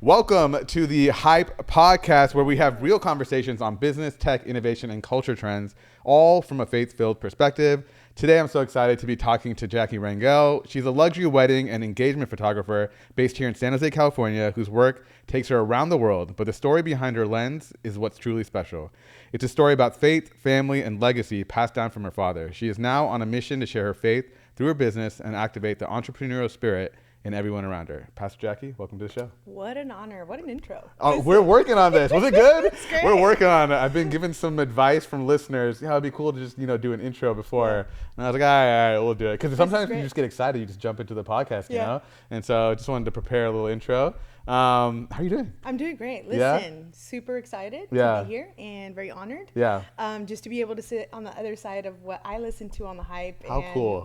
Welcome to the Hype Podcast, where we have real conversations on business, tech, innovation, and culture trends, all from a faith-filled perspective. Today, I'm so excited to be talking to Jackie Rangel. She's a luxury wedding and engagement photographer based here in San Jose, California, whose work takes her around the world, but the story behind her lens is what's truly special. It's a story about faith, family, and legacy passed down from her father. She is now on a mission to share her faith through her business and activate the entrepreneurial spirit in everyone around her. Pastor Jackie, welcome to the show. What an honor. What an intro. Oh, we're working on this. Was it good? It's great. We're working on it. I've been given some advice from listeners. It'd be cool to just, do an intro before. Yeah. And I was like, all right, we'll do it. Because sometimes you just get excited. You just jump into the podcast, you know? And so I just wanted to prepare a little intro. How are you doing? I'm doing great. Listen, super excited to be here and very honored. Yeah. Just to be able to sit on the other side of what I listen to on the Hype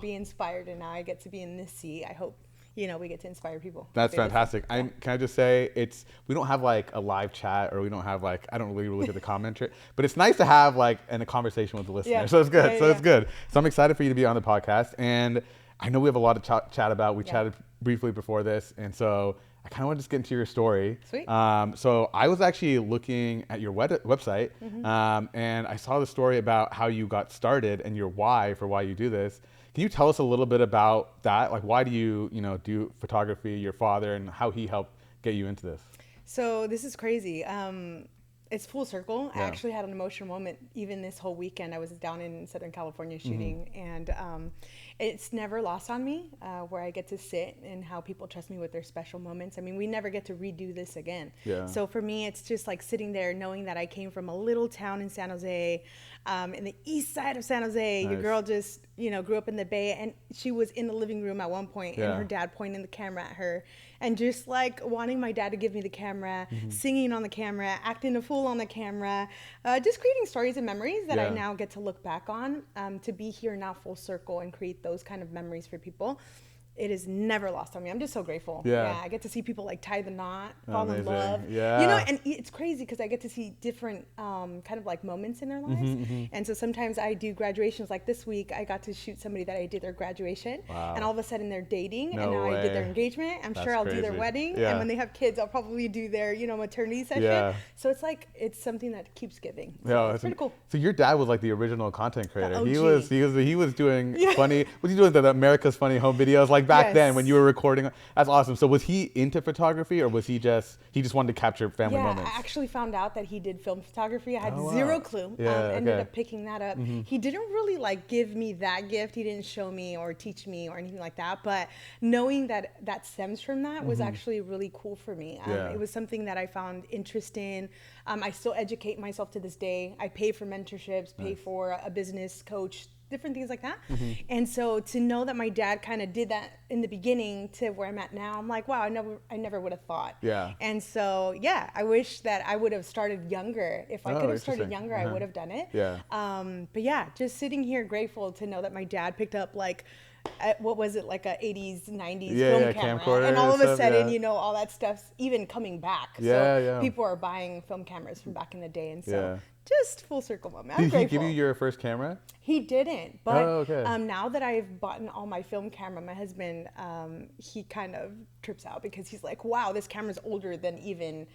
be inspired. And now I get to be in this seat. I hope we get to inspire people. That's fantastic. Can I just say we don't have like a live chat, or we don't have I don't really look at the commentary, but it's nice to have a conversation with the listener. Yeah. So it's good. It's good. So I'm excited for you to be on the podcast. And I know we have a lot to chat about. We chatted briefly before this. And so I kind of want to just get into your story. Sweet. So I was actually looking at your website, and I saw the story about how you got started and your why for why you do this. Can you tell us a little bit about that? Like, why do you, do photography, your father, and how he helped get you into this? So this is crazy. It's full circle. Yeah. I actually had an emotional moment even this whole weekend. I was down in Southern California shooting, and it's never lost on me where I get to sit and how people trust me with their special moments. I mean, we never get to redo this again. Yeah. So for me, it's just like sitting there knowing that I came from a little town in San Jose, in the east side of San Jose. Nice. Your girl just, grew up in the Bay, and she was in the living room at one point, and her dad pointing the camera at her, and just wanting my dad to give me the camera, singing on the camera, acting a fool on the camera, just creating stories and memories that I now get to look back on, to be here now full circle and create those kind of memories for people. It is never lost on me. I'm just so grateful. Yeah, I get to see people tie the knot, fall in love. Yeah. And it's crazy because I get to see different kind of moments in their lives. And so sometimes I do graduations. Like this week, I got to shoot somebody that I did their graduation. Wow. And all of a sudden they're dating. And now I did their engagement. I'm sure I'll do their wedding. Yeah. And when they have kids, I'll probably do their, maternity session. Yeah. So it's something that keeps giving. So it's pretty cool. So your dad was the original content creator. He was doing funny. Was he doing the America's Funny Home Videos back then when you were recording? That's awesome. So was he into photography, or was he just wanted to capture family moments? I actually found out that he did film photography. I had zero clue. Ended up picking that up. He didn't really give me that gift. He didn't show me or teach me or anything like that. But knowing that stems from that was actually really cool for me. It was something that I found interesting. I still educate myself to this day. I pay for mentorships, pay for a business coach, different things like that. And so to know that my dad kind of did that in the beginning to where I'm at now, I'm like, wow, I never would have thought. Yeah. And so, I wish that I would have started younger. If I could have started younger, I would have done it. Yeah. But just sitting here grateful to know that my dad picked up what was it, a 80s, 90s film camera. And all of a sudden, all that stuff's even coming back. So people are buying film cameras from back in the day. And so just full circle moment. I'm grateful. Did he give you your first camera? He didn't, but now that I've bought all my film camera, my husband, he kind of trips out because he's like, wow, this camera's older than even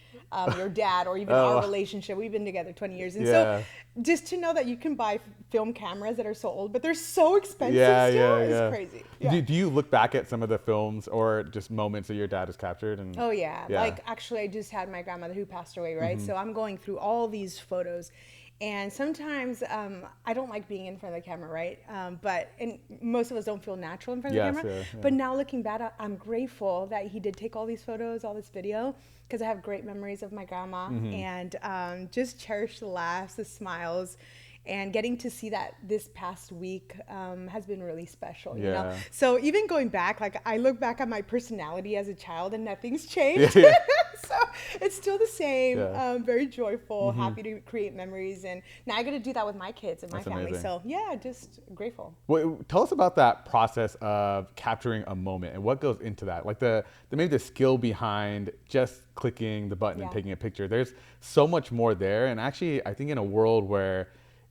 your dad or even our relationship. We've been together 20 years. And so just to know that you can buy film cameras that are so old, but they're so expensive still is crazy. Yeah. Do you look back at some of the films or just moments that your dad has captured? Oh, yeah. Actually, I just had my grandmother who passed away, right? So I'm going through all these photos. And sometimes I don't like being in front of the camera, right? And most of us don't feel natural in front of the camera. But now looking back, I'm grateful that he did take all these photos, all this video, because I have great memories of my grandma and just cherish the laughs, the smiles. And getting to see that this past week has been really special, you know? So even going back, I look back at my personality as a child and nothing's changed. So it's still the same, very joyful, happy to create memories. And now I get to do that with my kids and my family. Amazing. So just grateful. Well, tell us about that process of capturing a moment and what goes into that. Maybe the skill behind just clicking the button and taking a picture. There's so much more there. And actually, I think in a world where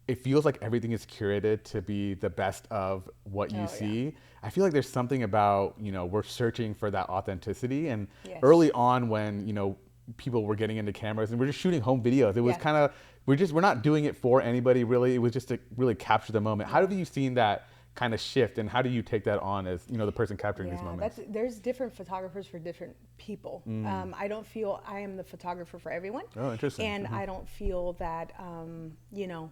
it feels like everything is curated to be the best of what you see. I feel like there's something about, we're searching for that authenticity. And early on when, people were getting into cameras and we're just shooting home videos. It was Yeah. kind of, we're not doing it for anybody really. It was just to really capture the moment. How have you seen that kind of shift, and how do you take that on as, you know, the person capturing these moments? There's different photographers for different people. I don't feel I am the photographer for everyone. Oh, interesting. And I don't feel that, you know,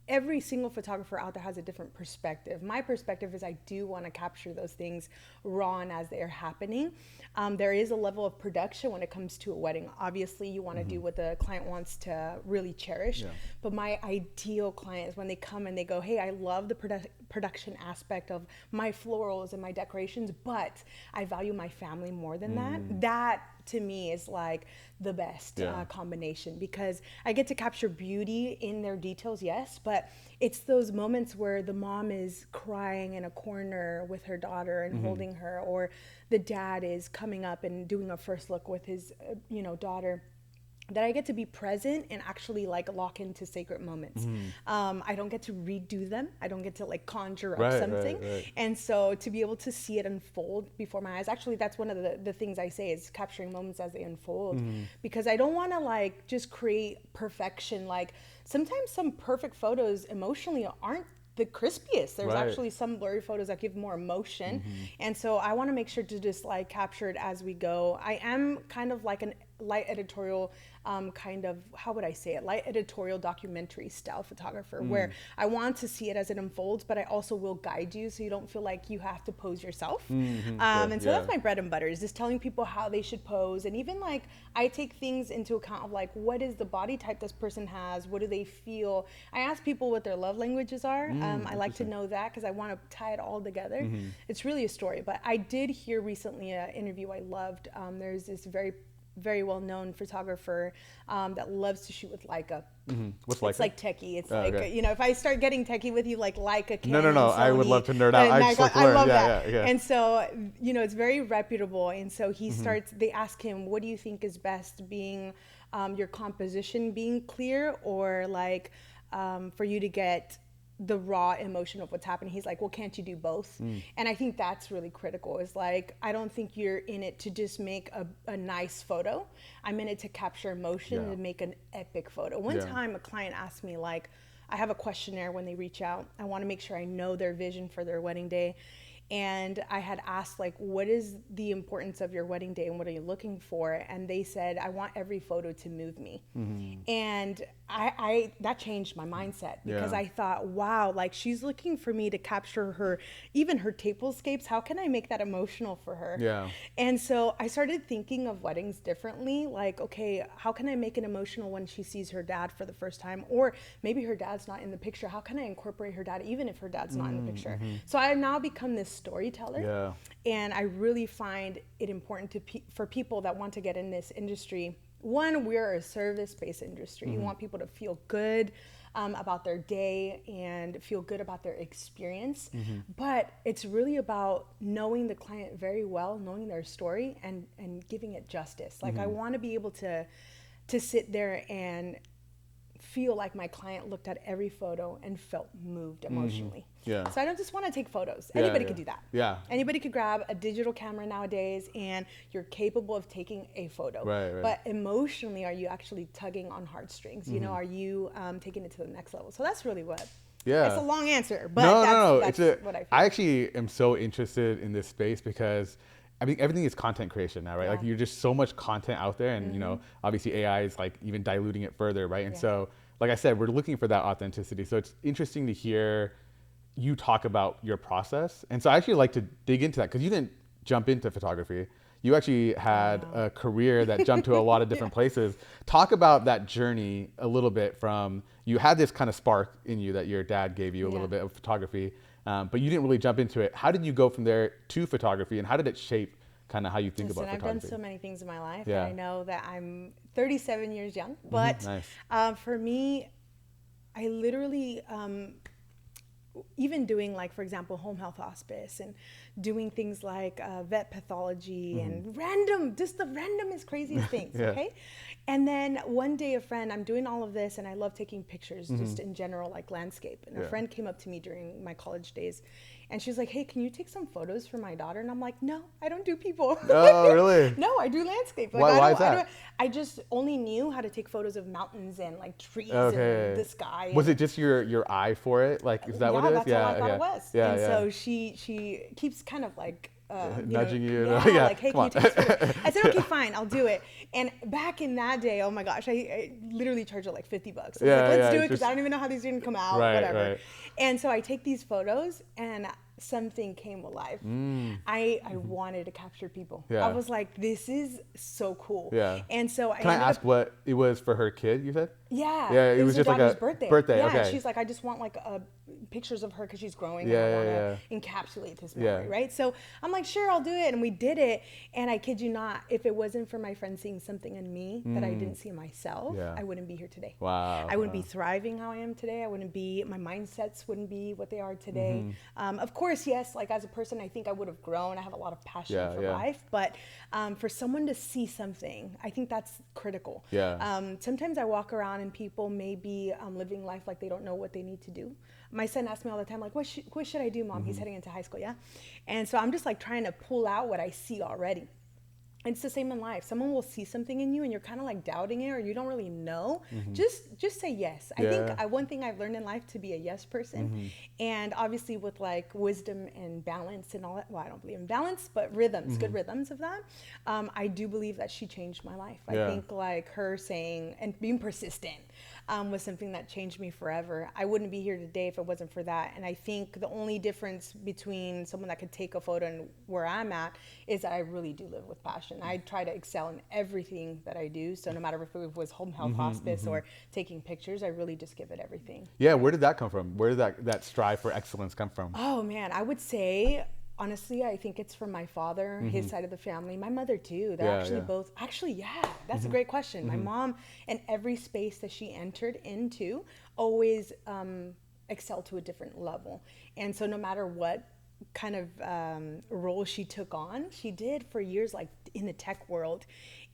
every single photographer out there has a different perspective. My perspective is I do want to capture those things raw and as they're happening. There is a level of production when it comes to a wedding. Obviously, you want to do what the client wants to really cherish. But my ideal client is when they come and they go, hey, I love the production aspect of my florals and my decorations, but I value my family more than that. That to me is like the best combination, because I get to capture beauty in their details, yes, but it's those moments where the mom is crying in a corner with her daughter and holding her, or the dad is coming up and doing a first look with his you know, daughter, that I get to be present and actually like lock into sacred moments. I don't get to redo them. I don't get to like conjure up something. And so to be able to see it unfold before my eyes, actually that's one of the things I say is capturing moments as they unfold, because I don't want to like just create perfection. Like sometimes some perfect photos emotionally aren't the crispiest. There's actually some blurry photos that give more emotion. And so I want to make sure to just like capture it as we go. I am kind of like an light editorial kind of, how would I say it, light editorial documentary style photographer, where I want to see it as it unfolds, but I also will guide you so you don't feel like you have to pose yourself. And so that's my bread and butter, is just telling people how they should pose. And even like I take things into account of like, what is the body type this person has, what do they feel. I ask people what their love languages are. I like to know that because I want to tie it all together. It's really a story. But I did hear recently an interview I loved. There's this very well-known photographer that loves to shoot with Leica. What's Leica? It's like techie. It's like, you know, if I start getting techie with you, like Leica, No. Canon, Sony, I would love to nerd out. I just like to learn. I love that. And so, you know, it's very reputable. And so he starts, they ask him, what do you think is best, being your composition being clear, or like for you to get the raw emotion of what's happening? He's like, well, can't you do both? And I think that's really critical. Is like, I don't think you're in it to just make a nice photo. I'm in it to capture emotion and make an epic photo. One time a client asked me, like, I have a questionnaire when they reach out. I want to make sure I know their vision for their wedding day. And I had asked, like, what is the importance of your wedding day and what are you looking for? And they said, I want every photo to move me. And I that changed my mindset, because I thought, wow, like she's looking for me to capture her, even her tablescapes. How can I make that emotional for her? And so I started thinking of weddings differently. Like, okay, how can I make it emotional when she sees her dad for the first time? Or maybe her dad's not in the picture. How can I incorporate her dad even if her dad's not in the picture? So I've now become this storyteller. And I really find it important for people that want to get in this industry. One, we're a service-based industry. You want people to feel good about their day and feel good about their experience. But it's really about knowing the client very well, knowing their story, and giving it justice. Like I want to be able to sit there and feel like my client looked at every photo and felt moved emotionally. So I don't just want to take photos. Anybody could do that. Anybody could grab a digital camera nowadays and you're capable of taking a photo. But emotionally, are you actually tugging on heartstrings? You know, are you taking it to the next level? So that's really what. It's a long answer, but that's what I feel. I actually am so interested in this space because I mean, everything is content creation now, right? Like you're just so much content out there, and you know, obviously AI is like even diluting it further, right? And so, like I said, we're looking for that authenticity. So it's interesting to hear you talk about your process. And so I actually like to dig into that, because you didn't jump into photography. You actually had a career that jumped to a lot of different places. Talk about that journey a little bit. From, you had this kind of spark in you that your dad gave you a little bit of photography, but you didn't really jump into it. How did you go from there to photography, and how did it shape kind of how you think about photography? I've done so many things in my life. And I know that I'm 37 years young, but for me, I literally, even doing, like, for example, home health hospice, and doing things like vet pathology and just the randomest, craziest things, okay? And then one day I'm doing all of this, and I love taking pictures just in general, like landscape. And a friend came up to me during my college days, And she's like, hey, can you take some photos for my daughter? And I'm like, no, I don't do people. Oh, really? No, I do landscape. Like, Why is that? I just only knew how to take photos of mountains and like trees Okay. and the sky. Was it just your eye for it? Like, is that what it is? That's what I thought it was. Yeah, and yeah. so she keeps kind of like nudging you. Yeah, like, hey, come can you on. take this photo? I said, okay, fine, I'll do it. And back in that day, oh my gosh, I literally charged her like $50. I was like, let's do it because I don't even know how these are gonna come out, whatever. Right. And so I take these photos and something came alive. I wanted to capture people. Yeah. I was like, this is so cool. Yeah. And so Can I ask what it was for her kid, you said? Yeah. Yeah, it was just like a birthday. Yeah, okay. she's like, I just want like pictures of her because she's growing. Yeah, and I want to encapsulate this memory, right? So I'm like, sure, I'll do it. And we did it. And I kid you not, if it wasn't for my friend seeing something in me that I didn't see in myself, I wouldn't be here today. Wow. I wouldn't be thriving how I am today. My mindsets wouldn't be what they are today. Of course, yes, like as a person, I think I would have grown. I have a lot of passion for life. But for someone to see something, I think that's critical. Yeah. Sometimes I walk around and people may be living life like they don't know what they need to do. My son asks me all the time, like, what should I do, Mom? He's heading into high school, yeah? And so I'm just like trying to pull out what I see already. And it's the same in life. Someone will see something in you and you're kind of like doubting it or you don't really know. Just say yes. I think one thing I've learned in life to be a yes person. And obviously with like wisdom and balance and all that, well, I don't believe in balance, but rhythms, good rhythms of that. I do believe that she changed my life. I think like her saying and being persistent was something that changed me forever. I wouldn't be here today if it wasn't for that. And I think the only difference between someone that could take a photo and where I'm at is that I really do live with passion. I try to excel in everything that I do. So no matter if it was home health hospice or taking pictures, I really just give it everything. Yeah, where did that come from? Where did that strive for excellence come from? Oh man, I would say honestly, I think it's from my father, his side of the family, my mother too. They're both, that's a great question. My mom, in every space that she entered into, always excelled to a different level. And so no matter what kind of role she took on, she did for years, like in the tech world.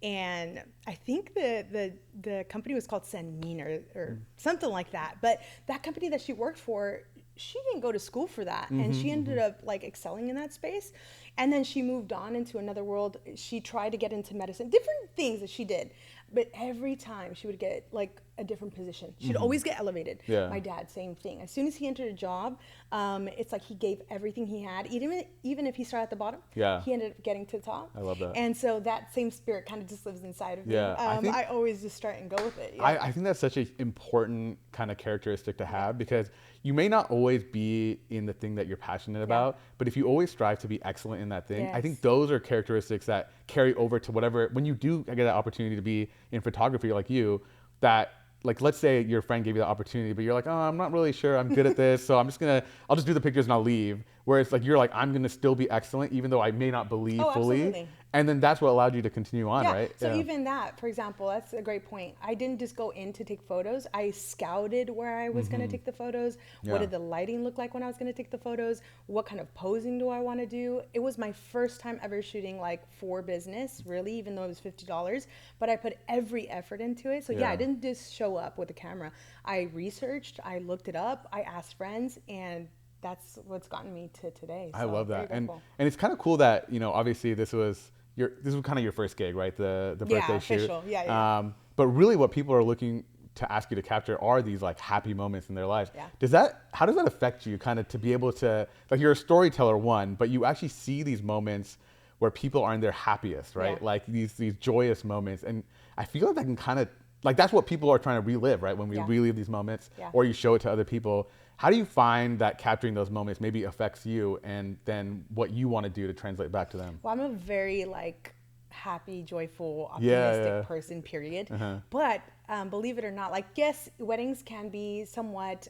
And I think the company was called Sanmeen or something like that. But that company that she worked for, she didn't go to school for that. And she ended up like excelling in that space. And then she moved on into another world. She tried to get into medicine, different things that she did. But every time she would get like a different position. She'd always get elevated. Yeah. My dad, same thing. As soon as he entered a job, it's like he gave everything he had. Even if he started at the bottom, he ended up getting to the top. I love that. And so that same spirit kind of just lives inside of me. I always just start and go with it. I think that's such an important kind of characteristic to have because you may not always be in the thing that you're passionate about, but if you always strive to be excellent in that thing, I think those are characteristics that carry over to whatever, when you do get that opportunity to be in photography like you, that like, let's say your friend gave you the opportunity, but you're like, oh, I'm not really sure I'm good at this. So I'll just do the pictures and I'll leave. Whereas like, you're like, I'm going to still be excellent, even though I may not believe fully. Absolutely. And then that's what allowed you to continue on, right? So even that, for example, that's a great point. I didn't just go in to take photos. I scouted where I was going to take the photos. What did the lighting look like when I was going to take the photos? What kind of posing do I want to do? It was my first time ever shooting like for business, really, even though it was $50. But I put every effort into it. So I didn't just show up with a camera. I researched, I looked it up, I asked friends, and that's what's gotten me to today. So I love that. And it's kind of cool that, you know, obviously this was kind of your first gig, right? The birthday shoot. Official. But really what people are looking to ask you to capture are these like happy moments in their lives. How does that affect you kind of to be able to, like, you're a storyteller, one, but you actually see these moments where people are in their happiest, right? Like these joyous moments. And I feel like that can kind of, like, that's what people are trying to relive, right? When we relive these moments or you show it to other people. How do you find that capturing those moments maybe affects you and then what you want to do to translate back to them? Well, I'm a very like happy, joyful, optimistic person, period. But believe it or not, like, yes, weddings can be somewhat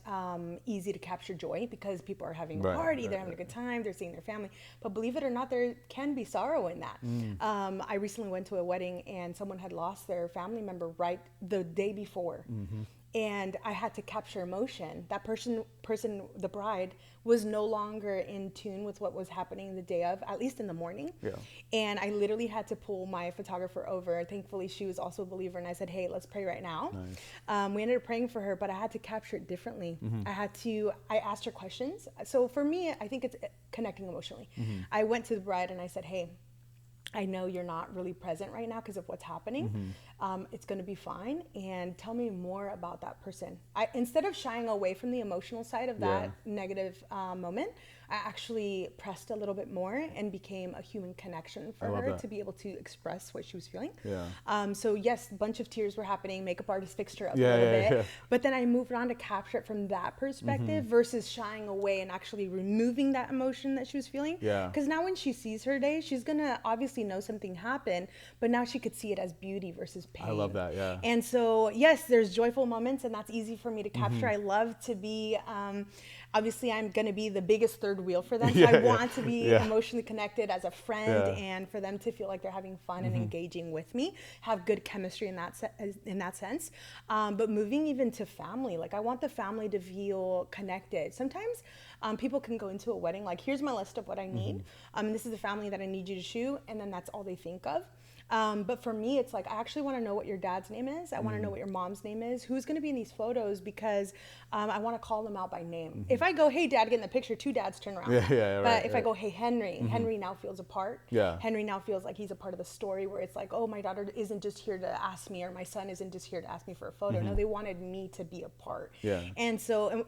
easy to capture joy because people are having a party, they're having a good time, they're seeing their family. But believe it or not, there can be sorrow in that. I recently went to a wedding and someone had lost their family member right the day before. and I had to capture emotion. That person, the bride, was no longer in tune with what was happening the day of, at least in the morning. Yeah. And I literally had to pull my photographer over. Thankfully, she was also a believer, and I said, "Hey, let's pray right now." Nice. We ended up praying for her, but I had to capture it differently. I asked her questions. So for me, I think it's connecting emotionally. I went to the bride and I said, "Hey, I know you're not really present right now because of what's happening. It's going to be fine. And tell me more about that person." Instead of shying away from the emotional side of that negative moment, I actually pressed a little bit more and became a human connection for her to be able to express what she was feeling. So yes, a bunch of tears were happening. Makeup artist fixed her up a little bit. But then I moved on to capture it from that perspective versus shying away and actually removing that emotion that she was feeling. Because now when she sees her day, she's going to obviously know something happened, but now she could see it as beauty versus pain. I love that, yeah. And so, yes, there's joyful moments, and that's easy for me to capture. I love to be, obviously, I'm going to be the biggest third wheel for them. So I want to be emotionally connected as a friend and for them to feel like they're having fun and engaging with me, have good chemistry in that sense. But moving even to family, like I want the family to feel connected. Sometimes people can go into a wedding, like, here's my list of what I need. This is the family that I need you to shoot. And then that's all they think of. But for me, it's like, I actually want to know what your dad's name is. I want to know what your mom's name is, who's going to be in these photos, because I want to call them out by name. If I go, "Hey, Dad, get in the picture," 2 dads turn around. But if I go, "Hey, Henry," Henry now feels a part. Henry now feels like he's a part of the story, where it's like, oh, my daughter isn't just here to ask me, or my son isn't just here to ask me for a photo. No, they wanted me to be a part. And so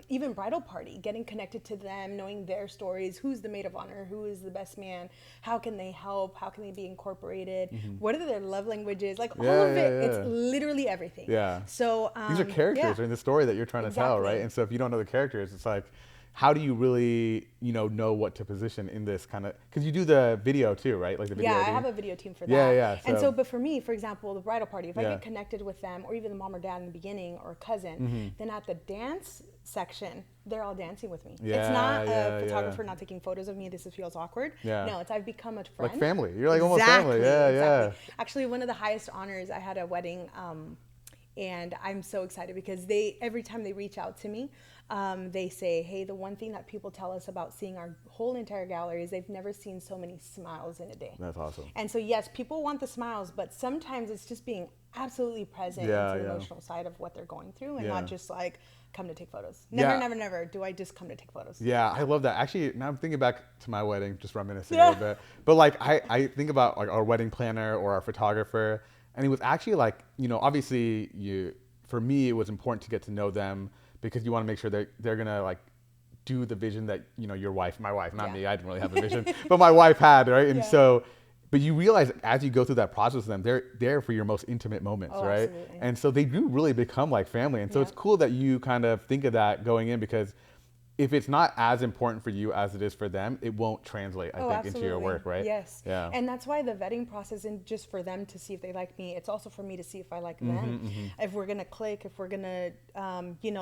even bridal party, getting connected to them, knowing their stories, who's the maid of honor, who is the best man, how can they help, how can they be incorporated, what are their love languages, like all of it. It's literally everything. So these are characters in the story that you're trying to tell, right? And so if you don't know the characters, it's like, how do you really, know what to position in this kind of, because you do the video too, right? Like the video. I have a video team for that. And so, but for me, for example, the bridal party, if I get connected with them, or even the mom or dad in the beginning, or a cousin, then at the dance section, they're all dancing with me. It's not a photographer not taking photos of me. This feels awkward. No, it's I've become a friend. Like family. You're like almost family. Yeah. Actually, one of the highest honors, I had a wedding, and I'm so excited because every time they reach out to me, they say, "Hey, the one thing that people tell us about seeing our whole entire gallery is they've never seen so many smiles in a day." That's awesome. And so, yes, people want the smiles, but sometimes it's just being absolutely present to the emotional side of what they're going through, and not just like, come to take photos. Never do I just come to take photos. Yeah, I love that. Actually, now I'm thinking back to my wedding, just reminiscing a little bit. But like, I think about like our wedding planner or our photographer, and it was actually like, obviously for me, it was important to get to know them, because you want to make sure that they're going to like do the vision that, your wife, my wife, not me, I didn't really have a vision, but my wife had, right? And so, but you realize as you go through that process with them, they're there for your most intimate moments, right? Absolutely. And so they do really become like family. And so it's cool that you kind of think of that going in, because if it's not as important for you as it is for them, it won't translate, I think, into your work, right? Yes. Yeah. And that's why the vetting process isn't just for them to see if they like me. It's also for me to see if I like them. If we're going to click, if we're going to,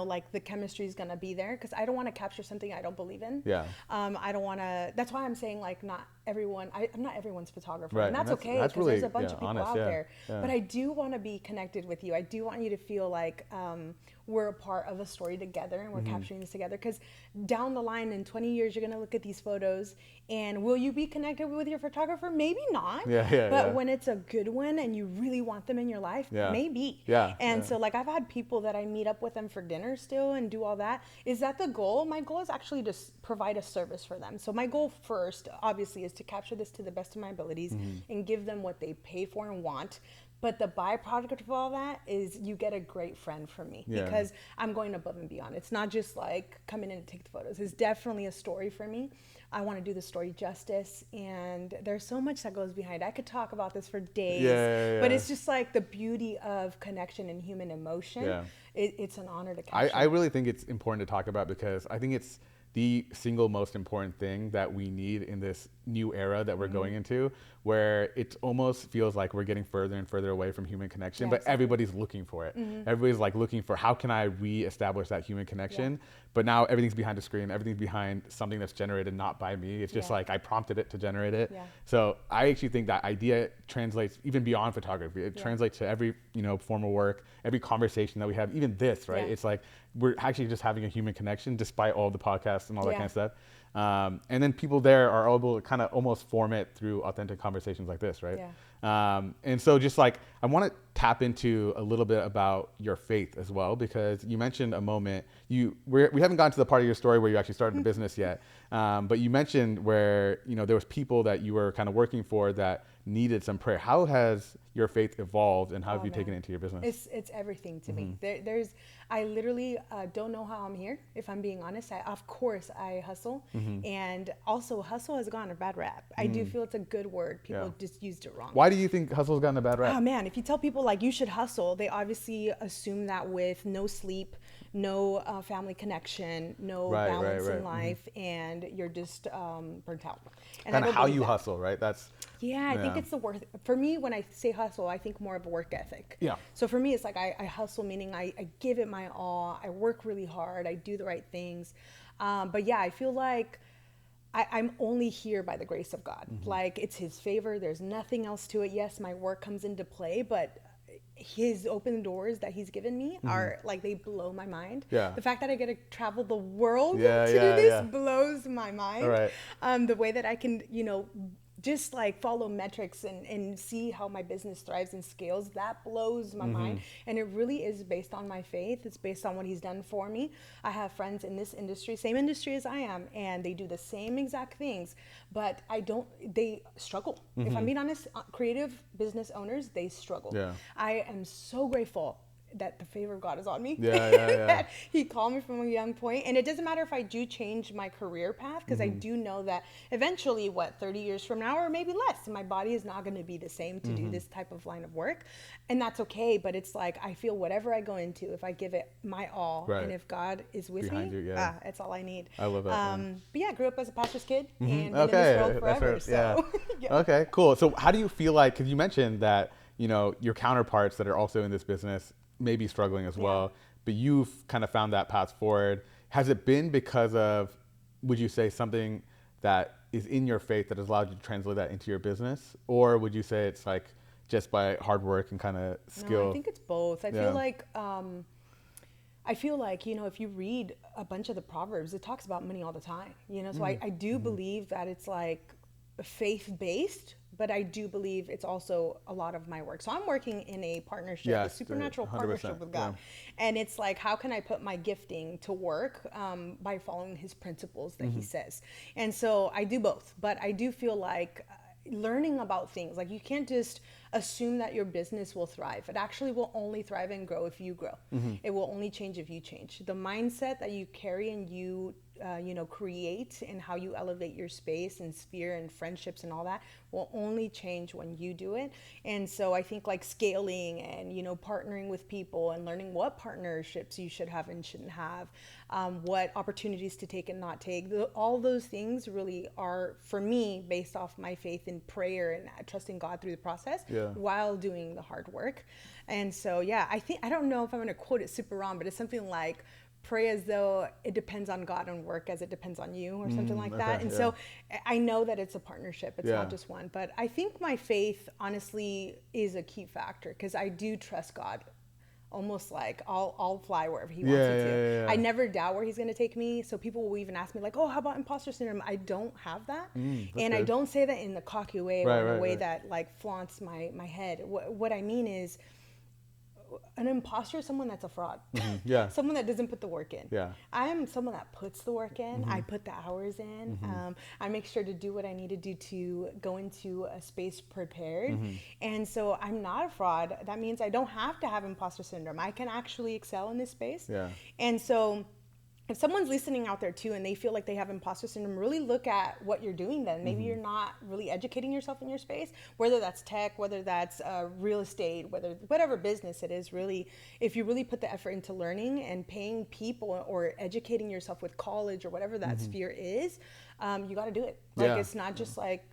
like the chemistry is going to be there. Because I don't want to capture something I don't believe in. I don't want to, that's why I'm saying like not everyone, I'm not everyone's photographer. Right. And that's okay, because really, there's a bunch of people honest, out there. But I do want to be connected with you. I do want you to feel like we're a part of a story together, and we're capturing this together. Because down the line in 20 years, you're going to look at these photos, and will you be connected with your photographer? Maybe not. But when it's a good one and you really want them in your life, maybe. So like I've had people that I meet up with them for dinner still and do all that. Is that the goal? My goal is actually to provide a service for them. So my goal first, obviously, is to capture this to the best of my abilities and give them what they pay for and want. But the byproduct of all that is you get a great friend from me, because I'm going above and beyond. It's not just like coming in to take the photos. It's definitely a story for me. I want to do the story justice, and there's so much that goes behind. I could talk about this for days, but it's just like the beauty of connection and human emotion. It's an honor to capture. I really think it's important to talk about, because I think it's the single most important thing that we need in this new era that we're going into, where it almost feels like we're getting further and further away from human connection, Yeah, but exactly. everybody's looking for it. Everybody's like looking for, how can I reestablish that human connection? But now everything's behind a screen, everything's behind something that's generated not by me. It's just like I prompted it to generate it. So I actually think that idea translates even beyond photography. It translates to every, form of work, every conversation that we have, even this, right? It's like we're actually just having a human connection despite all the podcasts and all that kind of stuff. And then people there are able to kind of almost form it through authentic conversations like this, right? And so just like, I want to tap into a little bit about your faith as well, because you mentioned a moment, we haven't gotten to the part of your story where you actually started a business yet. But you mentioned where, there was people that you were kind of working for that needed some prayer. How has your faith evolved, and how have you taken it into your business? It's everything to me. I literally don't know how I'm here, if I'm being honest. Of course I hustle, and also hustle has gotten a bad rap. I do feel it's a good word. People just used it wrong. Why do you think hustle's gotten a bad rap? Oh man, if you tell people like you should hustle, they obviously assume that with no sleep, no family connection, no balance in life, and you're just burnt out. And kind of how you hustle, right? That's I think it's the work. For me, when I say hustle, I think more of a work ethic. So for me, it's like I hustle, meaning I give it my all. I work really hard. I do the right things. But I feel like I'm only here by the grace of God. Like it's His favor. There's nothing else to it. Yes, my work comes into play, but His open doors that He's given me are like, they blow my mind. The fact that I get to travel the world to do this blows my mind. The way that I can, just like follow metrics and see how my business thrives and scales, that blows my mind. And it really is based on my faith. It's based on what He's done for me. I have friends in this industry, same industry as I am, and they do the same exact things, but they struggle. If I'm being honest, creative business owners, they struggle. I am so grateful that the favor of God is on me. That He called me from a young point. And it doesn't matter if I do change my career path, because I do know that eventually, 30 years from now, or maybe less, my body is not going to be the same to do this type of line of work. And that's okay. But it's like, I feel whatever I go into, if I give it my all, and if God is with behind me, you, it's all I need. I love that. But I grew up as a pastor's kid and been in this world forever. So, Okay, cool. So how do you feel like, because you mentioned that, your counterparts that are also in this business may be struggling as well, but you've kind of found that path forward. Has it been because of, would you say, something that is in your faith that has allowed you to translate that into your business? Or would you say it's like just by hard work and kind of skill? No, I think it's both. I feel like, if you read a bunch of the Proverbs, it talks about money all the time, so I do believe that it's like faith-based, but I do believe it's also a lot of my work. So I'm working in a partnership, a supernatural partnership with God. And it's like, how can I put my gifting to work by following His principles that He says? And so I do both, but I do feel like learning about things, like you can't just assume that your business will thrive. It actually will only thrive and grow if you grow. It will only change if you change. The mindset that you carry and you create, and how you elevate your space and sphere and friendships and all that will only change when you do it. And so I think like scaling and, partnering with people and learning what partnerships you should have and shouldn't have, what opportunities to take and not take, all those things really are, for me, based off my faith in prayer and trusting God through the process while doing the hard work. And so, I don't know if I'm going to quote it super wrong, but it's something like, pray as though it depends on God and work as it depends on you, or something like that. And so I know that it's a partnership. It's not just one. But I think my faith, honestly, is a key factor, because I do trust God. Almost like I'll fly wherever He wants me to. I never doubt where He's going to take me. So people will even ask me like, oh, how about imposter syndrome? I don't have that. And good. I don't say that in a cocky way, or in a way that like flaunts my head. What I mean is, an imposter is someone that's a fraud. Someone that doesn't put the work in. I am someone that puts the work in. I put the hours in. I make sure to do what I need to do to go into a space prepared. And so I'm not a fraud. That means I don't have to have imposter syndrome. I can actually excel in this space. And so if someone's listening out there too, and they feel like they have imposter syndrome, really look at what you're doing then. Maybe you're not really educating yourself in your space, whether that's tech, whether that's real estate, whatever business it is, really. If you really put the effort into learning and paying people or educating yourself with college or whatever that sphere is, you got to do it. Like, it's not just like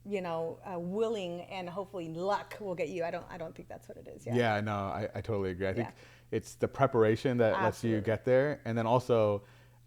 willing, and hopefully luck will get you. I don't think that's what it is. Yeah, no, I totally agree. I think it's the preparation that lets you get there. And then also,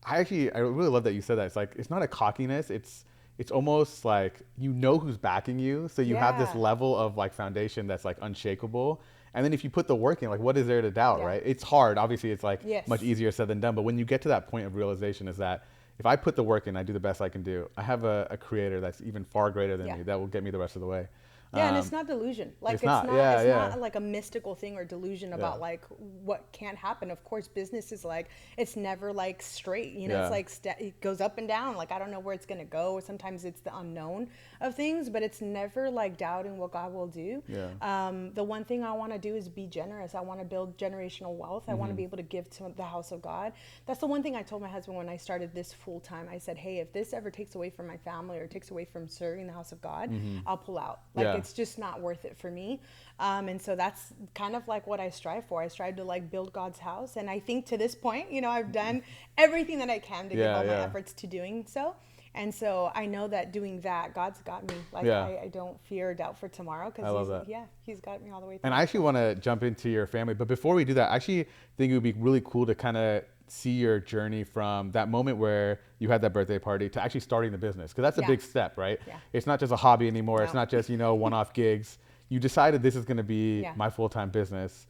I really love that you said that. It's like, it's not a cockiness. It's almost like, who's backing you. So you have this level of like foundation that's like unshakable. And then if you put the work in, like, what is there to doubt, right? It's hard. Obviously, it's like much easier said than done. But when you get to that point of realization, is that if I put the work in, I do the best I can do, I have a creator that's even far greater than me that will get me the rest of the way. Yeah, and it's not delusion. Like it's not like a mystical thing or delusion about like what can't happen. Of course, business is like, it's never like straight. It's like it goes up and down. Like I don't know where it's gonna go. Sometimes it's the unknown of things, but it's never like doubting what God will do. The one thing I want to do is be generous. I want to build generational wealth. I want to be able to give to the house of God. That's the one thing I told my husband when I started this full time. I said, hey, if this ever takes away from my family or takes away from serving the house of God, I'll pull out. Like it's just not worth it for me. And so that's kind of like what I strive for. I strive to like build God's house. And I think to this point, I've done everything that I can to give all my efforts to doing so. And so I know that doing that, God's got me. Like I don't fear or doubt for tomorrow because he's got me all the way through. And I actually want to jump into your family. But before we do that, I actually think it would be really cool to kind of see your journey from that moment where you had that birthday party to actually starting the business. Because that's a big step, right? Yeah. It's not just a hobby anymore. No. It's not just, one-off gigs. You decided this is going to be my full-time business.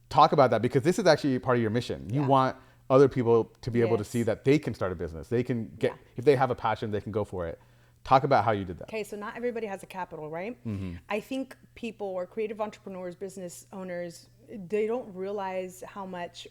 Talk about that, because this is actually part of your mission. You want other people to be able to see that they can start a business. They can get, if they have a passion, they can go for it. Talk about how you did that. Okay, so not everybody has a capital, right? I think people or creative entrepreneurs, business owners, they don't realize how much,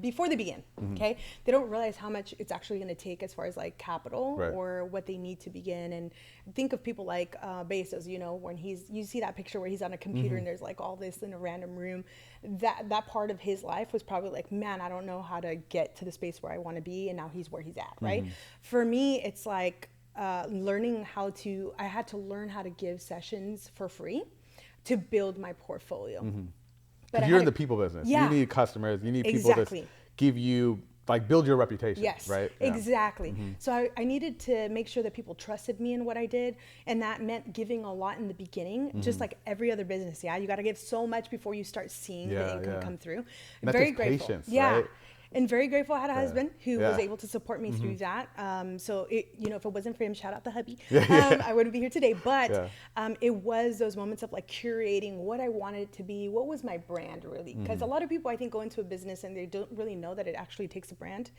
before they begin, okay, they don't realize how much it's actually going to take as far as like capital or what they need to begin. And think of people like Bezos, when you see that picture where he's on a computer and there's like all this in a random room, that part of his life was probably like, man, I don't know how to get to the space where I want to be. And now he's where he's at, right? For me, it's like learning I had to learn how to give sessions for free to build my portfolio. But you're in the people business. You need customers. You need people to give you, like, build your reputation. Yes, right? Exactly. So I needed to make sure that people trusted me in what I did. And that meant giving a lot in the beginning, just like every other business. Yeah, you got to give so much before you start seeing the income come through. And very grateful. Patience, right? And very grateful I had a husband who was able to support me through that. So, if it wasn't for him, shout out to hubby, I wouldn't be here today. But it was those moments of like curating what I wanted it to be. What was my brand really? Because a lot of people, I think, go into a business and they don't really know that it actually takes a brand.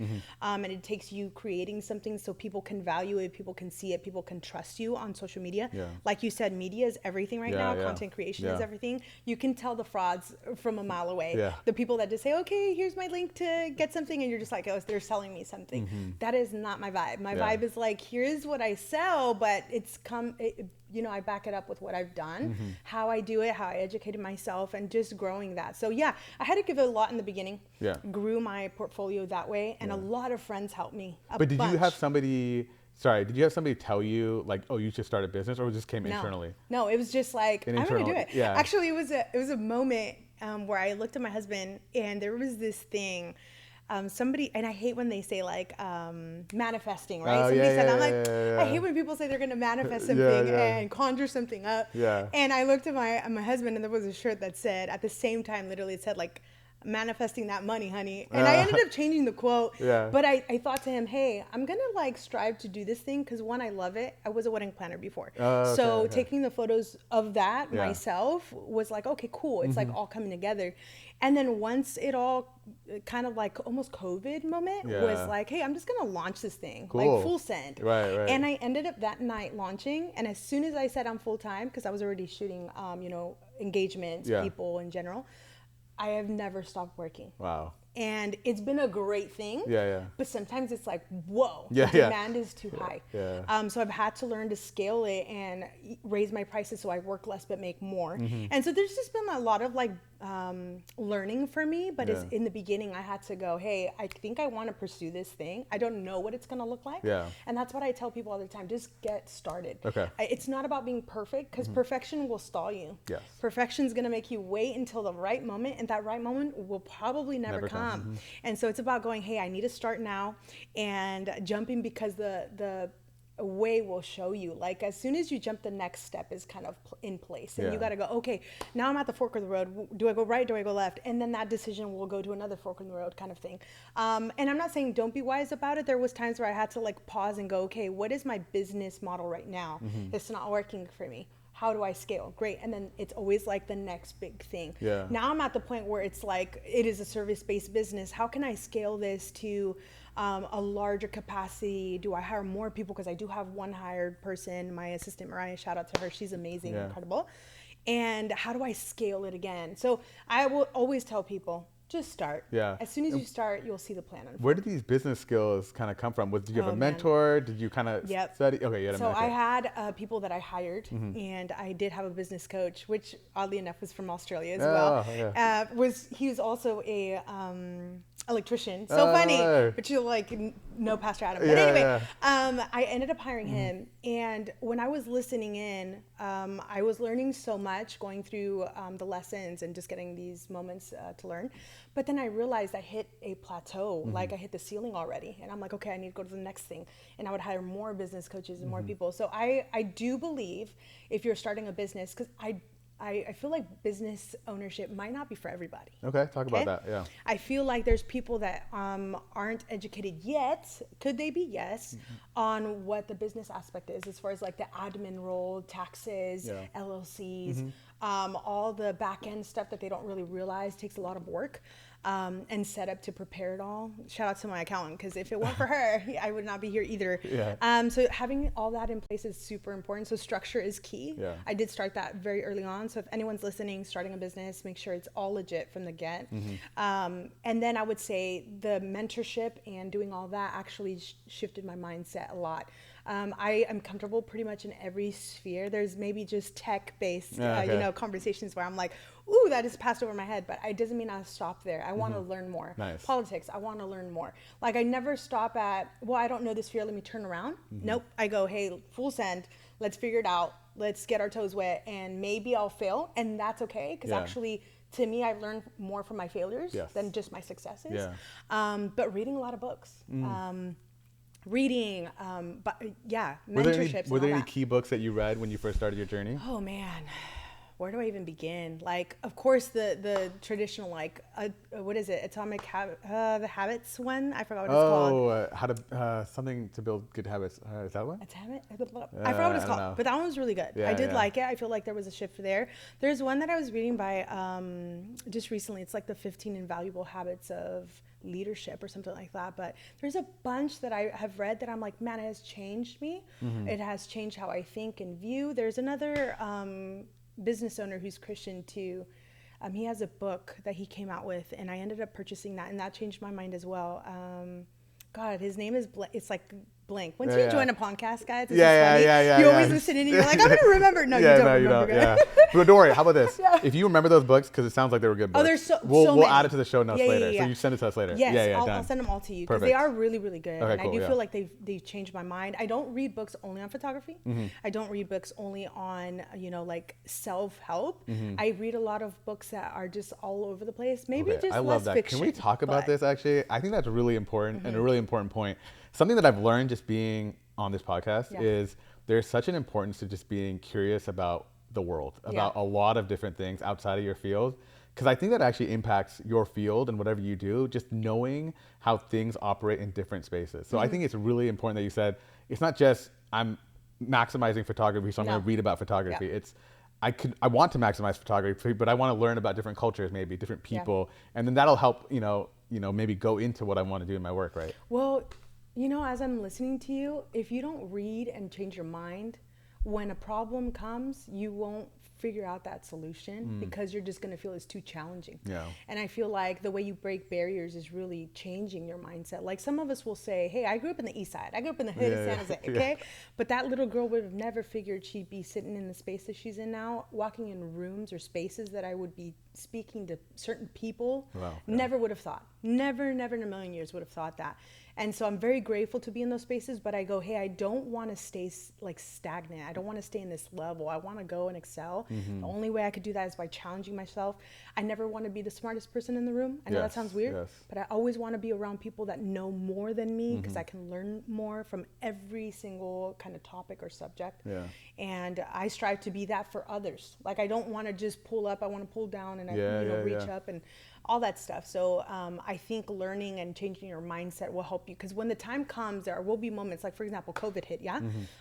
And it takes you creating something so people can value it, people can see it, people can trust you on social media. Like you said, media is everything right now. Content creation is everything. You can tell the frauds from a mile away. The people that just say, okay, here's my link to get something, and you're just like, oh, they're selling me something. That is not my vibe. My vibe is like, here's what I sell, but I back it up with what I've done, how I do it, how I educated myself, and just growing that. So I had to give it a lot in the beginning. Grew my portfolio that way, and a lot of friends helped me. But did you have somebody tell you like, oh, you should start a business, or it just came internally? No, it was just like, I'm going to do it. Actually, it was a moment where I looked at my husband, and there was this thing. Somebody, and I hate when they say like manifesting, right? Somebody said, I'm like, I hate when people say they're going to manifest something and conjure something up. And I looked at my husband, and there was a shirt that said, at the same time, literally it said like, manifesting that money, honey. And I ended up changing the quote. But I thought to him, hey, I'm going to like strive to do this thing because one, I love it. I was a wedding planner before. Taking the photos of that myself was like, okay, cool. It's like all coming together. And then once it all kind of like almost COVID moment was like, hey, I'm just going to launch this thing, like full send. And I ended up that night launching. And as soon as I said I'm full time, because I was already shooting, engagements, people in general, I have never stopped working. Wow. And it's been a great thing. But sometimes it's like, whoa, the demand is too high. So I've had to learn to scale it and raise my prices so I work less but make more. And so there's just been a lot of like learning for me. But it's in the beginning, I had to go, hey, I think I want to pursue this thing. I don't know what it's going to look like. And that's what I tell people all the time. Just get started. It's not about being perfect, because perfection will stall you. Perfection is going to make you wait until the right moment. And that right moment will probably never come. And so it's about going, hey, I need to start now, and jumping because the a way will show you. Like as soon as you jump, the next step is kind of in place, and you got to go, okay, now I'm at the fork of the road. Do I go right? Do I go left? And then that decision will go to another fork in the road kind of thing. And I'm not saying don't be wise about it. There was times where I had to like pause and go, okay, what is my business model right now? It's not working for me. How do I scale? Great. And then it's always like the next big thing. Yeah. Now I'm at the point where it's like, it is a service-based business. How can I scale this to a larger capacity? Do I hire more people? Because I do have one hired person, my assistant Mariah, shout out to her. She's amazing, incredible. And how do I scale it again? So I will always tell people, just start. Yeah. As soon as you start, you'll see the plan unfold. Where did these business skills kind of come from? Did you have a mentor? Did you kind of study? Okay, you had a mentor. So I had people that I hired, and I did have a business coach, which oddly enough was from Australia as well. Yeah. He was also a electrician. So funny, but you're like, no, Pastor Adam. But anyway, I ended up hiring him, and when I was listening in, I was learning so much, going through the lessons and just getting these moments to learn. But then I realized I hit a plateau, like I hit the ceiling already. And I'm like, okay, I need to go to the next thing. And I would hire more business coaches and more people. So I do believe if you're starting a business, because I feel like business ownership might not be for everybody. Okay, talk about that, yeah. I feel like there's people that aren't educated yet, could they be? Yes, on what the business aspect is, as far as like the admin role, taxes, LLCs, all the back end stuff that they don't really realize takes a lot of work. And set up to prepare it all. Shout out to my accountant, because if it weren't for her, I would not be here either. So having all that in place is super important. So structure is key. I did start that very early on. So if anyone's listening, starting a business, make sure it's all legit from the get. And then I would say the mentorship and doing all that actually shifted my mindset a lot. I am comfortable pretty much in every sphere. There's maybe just tech-based, conversations where I'm like, ooh, that just passed over my head, but it doesn't mean I stop there. I want to learn more. Politics, I want to learn more. Like I never stop at, well, I don't know this sphere, let me turn around. Nope, I go, hey, full send, let's figure it out. Let's get our toes wet, and maybe I'll fail, and that's okay, because actually, to me, I've learned more from my failures than just my successes. But reading a lot of books. Mentorships. Were there any key books that you read when you first started your journey? Oh man, where do I even begin? Like, of course, the traditional, like, what is it? The Habits one? I forgot what it's called. How to something to build good habits. Is that one? I forgot what it's called. But that one was really good. I did like it. I feel like there was a shift there. There's one that I was reading by just recently. It's like the 15 Invaluable Habits of Leadership or something like that. But there's a bunch that I have read that I'm like, man, it has changed me. It has changed how I think and view. There's another business owner who's Christian too. He has a book that he came out with, and I ended up purchasing that, and that changed my mind as well. God, his name is it's like blank. Once you join a podcast, guys, it's funny. You always listen in and you're like, I'm gonna remember. No, you don't remember. But don't worry. How about this? If you remember those books, because it sounds like they were good books. Oh, there's we'll add it to the show notes later. So you send it to us later. Yes, I'll send them all to you, because they are really, really good. Okay, and I do feel like they've changed my mind. I don't read books only on photography. I don't read books only on like self-help. I read a lot of books that are just all over the place. Maybe just I love that. fiction. Can we talk about this actually? I think that's really important and a really important point. Something that I've learned just being on this podcast is there's such an importance to just being curious about the world, about a lot of different things outside of your field. Because I think that actually impacts your field and whatever you do, just knowing how things operate in different spaces. So I think it's really important that you said, it's not just I'm maximizing photography, so I'm going to read about photography. It's I want to maximize photography, but I want to learn about different cultures, maybe different people. And then that'll help, maybe go into what I want to do in my work, right? Well, as I'm listening to you, if you don't read and change your mind, when a problem comes, you won't figure out that solution because you're just going to feel it's too challenging. And I feel like the way you break barriers is really changing your mindset. Like some of us will say, hey, I grew up in the East Side. I grew up in the hood of San Jose, okay? But that little girl would have never figured she'd be sitting in the space that she's in now, walking in rooms or spaces that I would be speaking to certain people. Wow, Never would have thought. Never in a million years would have thought that. And so I'm very grateful to be in those spaces, but I go, hey, I don't want to stay like stagnant. I don't want to stay in this level. I want to go and excel. The only way I could do that is by challenging myself. I never want to be the smartest person in the room. I know that sounds weird, but I always want to be around people that know more than me, because I can learn more from every single kind of topic or subject. And I strive to be that for others. Like, I don't want to just pull up. I want to pull down and reach up and all that stuff. So I think learning and changing your mindset will help you, because when the time comes, there will be moments like, for example, COVID hit.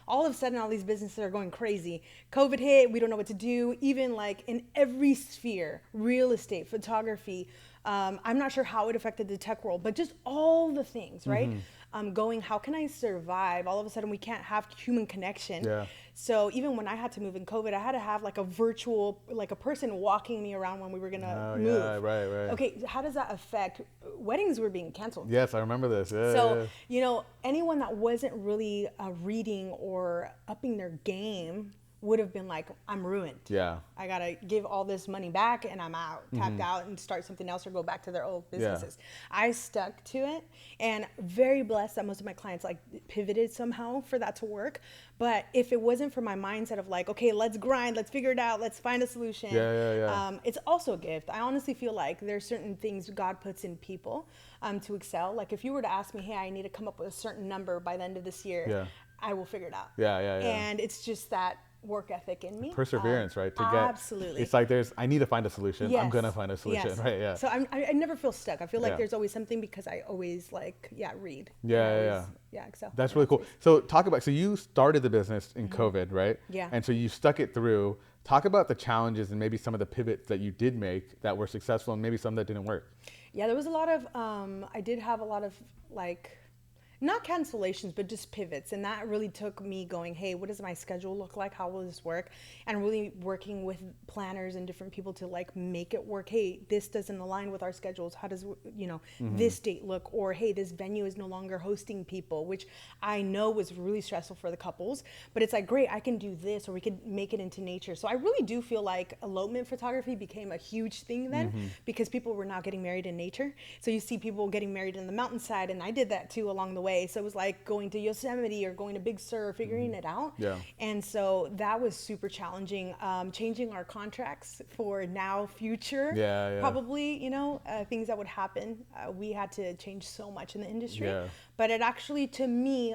All of a sudden, all these businesses are going crazy. COVID hit, we don't know what to do. Even like in every sphere, real estate, photography, I'm not sure how it affected the tech world, but just all the things, right? Going, how can I survive? All of a sudden, we can't have human connection. So even when I had to move in COVID, I had to have like a virtual, like a person walking me around when we were gonna move. Right. Okay, how does that affect? Weddings were being canceled. Yes, I remember this. So, you know, anyone that wasn't really reading or upping their game would have been like, I'm ruined. I gotta give all this money back and I'm out, tapped out, and start something else or go back to their old businesses. I stuck to it, and very blessed that most of my clients like pivoted somehow for that to work. But if it wasn't for my mindset of like, okay, let's grind, let's figure it out, let's find a solution. It's also a gift. I honestly feel like there's certain things God puts in people to excel. Like, if you were to ask me, hey, I need to come up with a certain number by the end of this year, I will figure it out. And it's just that work ethic in me, perseverance, right? To absolutely. It's like I need to find a solution. I'm gonna find a solution, right? So I never feel stuck. I feel like there's always something, because I always read. Excel. That's really cool. So talk about, so you started the business in COVID, right? And so you stuck it through. Talk about the challenges and maybe some of the pivots that you did make that were successful, and maybe some that didn't work. There was a lot of I did have a lot of like, not cancellations, but just pivots. And that really took me going, hey, what does my schedule look like? How will this work? And really working with planners and different people to like make it work. Hey, this doesn't align with our schedules. How does, this date look? Or, hey, this venue is no longer hosting people, which I know was really stressful for the couples. But it's like, great, I can do this, or we could make it into nature. So I really do feel like elopement photography became a huge thing then, because people were now getting married in nature. So you see people getting married in the mountainside, and I did that too along the way. So it was like going to Yosemite or going to Big Sur, figuring it out. And so that was super challenging. Changing our contracts for now, future, probably, things that would happen. We had to change so much in the industry. But it actually, to me,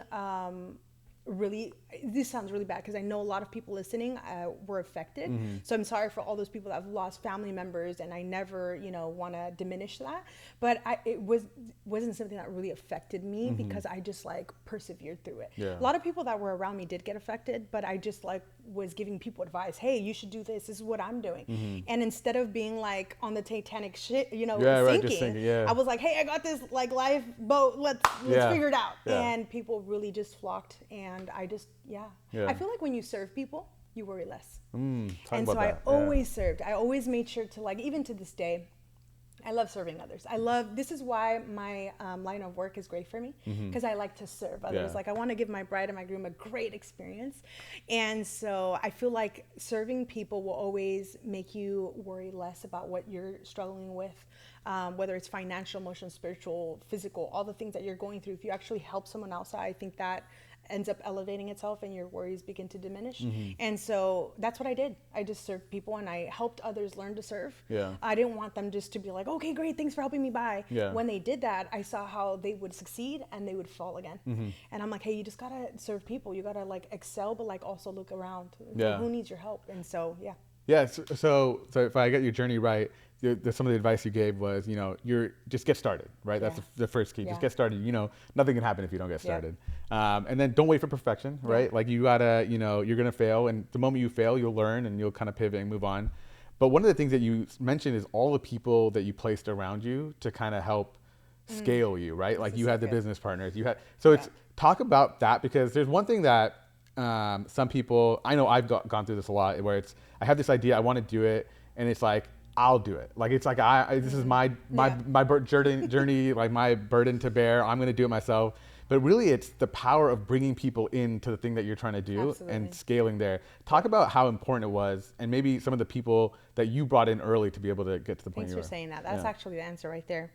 really, this sounds really bad, because I know a lot of people listening were affected. So I'm sorry for all those people that have lost family members, and I never, want to diminish that. But it wasn't something that really affected me, because I just like persevered through it. A lot of people that were around me did get affected, but I just like was giving people advice. Hey, you should do this. This is what I'm doing. And instead of being like on the Titanic shit, sinking, I was like, hey, I got this like lifeboat. Let's figure it out. And people really just flocked. And I just, I feel like when you serve people, you worry less. And so I always served. I always made sure to, like, even to this day, I love serving others. This is why my line of work is great for me, because I like to serve others. Like, I want to give my bride and my groom a great experience. And so I feel like serving people will always make you worry less about what you're struggling with, whether it's financial, emotional, spiritual, physical, all the things that you're going through. If you actually help someone else, I think that ends up elevating itself and your worries begin to diminish. And so that's what I did. I just served people, and I helped others learn to serve. I didn't want them just to be like, okay, great, thanks for helping me buy. When they did that, I saw how they would succeed and they would fall again. And I'm like, hey, you just gotta serve people. You gotta like excel, but like also look around. Who needs your help? And so, so if I get your journey right, some of the advice you gave was, you're just get started, right? That's the first key. Just get started. Nothing can happen if you don't get started. And then don't wait for perfection, right? Like, you gotta, you're gonna fail, and the moment you fail, you'll learn and you'll kind of pivot and move on. But one of the things that you mentioned is all the people that you placed around you to kind of help scale you, right? Like, you had the business partners, it's talk about that, because there's one thing that some people, I know I've gone through this a lot, where I have this idea, I want to do it, and it's like, I'll do it. Like, it's like, this is my journey, like my burden to bear. I'm going to do it myself. But really, it's the power of bringing people into the thing that you're trying to do and scaling there. Talk about how important it was, and maybe some of the people that you brought in early to be able to get to the point. Thanks for saying that. That's actually the answer right there.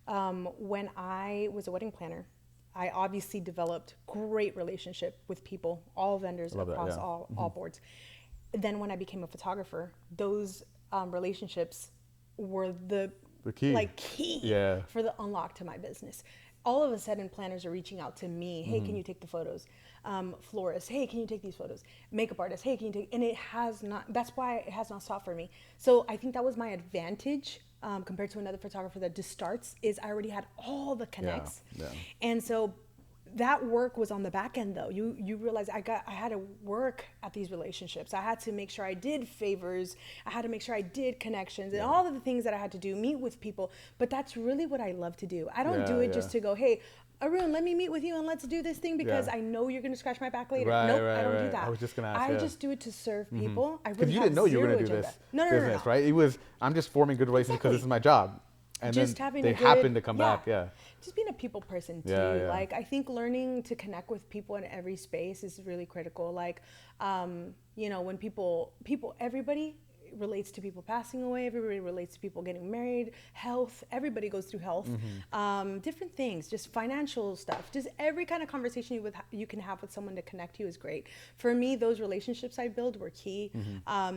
When I was a wedding planner, I obviously developed great relationship with people, all vendors across all boards. Then when I became a photographer, those relationships were the key, for the unlock to my business. All of a sudden, planners are reaching out to me. Hey, can you take the photos? Florists, hey, can you take these photos? Makeup artists, hey, can you take? And it has not. That's why it has not stopped for me. So I think that was my advantage compared to another photographer that just starts. Is I already had all the connects, and so that work was on the back end though. You realize I had to work at these relationships. I had to make sure I did favors. I had to make sure I did connections and all of the things that I had to do, meet with people. But that's really what I love to do. I don't do it just to go, hey, Arun, let me meet with you and let's do this thing because I know you're going to scratch my back later. I don't do that. I was just going to ask. I just do it to serve people. Because you didn't know you were going to do this business, right? It was, I'm just forming good relationships because this is my job. And just then they happen to come back, Just being a people person too. Like I think learning to connect with people in every space is really critical. Like, when everybody relates to people passing away, everybody relates to people getting married, health, everybody goes through health, different things, just financial stuff, just every kind of conversation you can have with someone to connect you is great. For me, those relationships I build were key.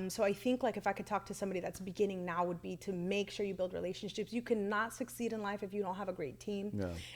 So I think like if I could talk to somebody that's beginning now would be to make sure you build relationships. You cannot succeed in life if you don't have a great team.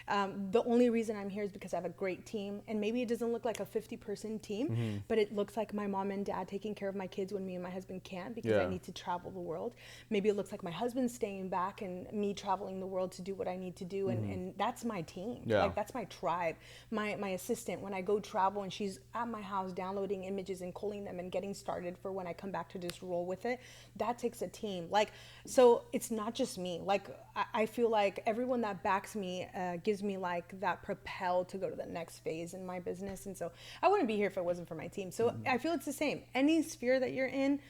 The only reason I'm here is because I have a great team, and maybe it doesn't look like a 50-person team, but it looks like my mom and dad taking care of my kids when me and my husband can't because I need to travel the world. Maybe it looks like my husband staying back and me traveling the world to do what I need to do, and that's my team. Like that's my tribe. My assistant, when I go travel and she's at my house downloading images and culling them and getting started for when I come back to just roll with it, that takes a team. Like, so it's not just me. Like I feel like everyone that backs me gives me like that propel to go to the next phase in my business. And so I wouldn't be here if it wasn't for my team. So I feel it's the same. Any sphere that you're in,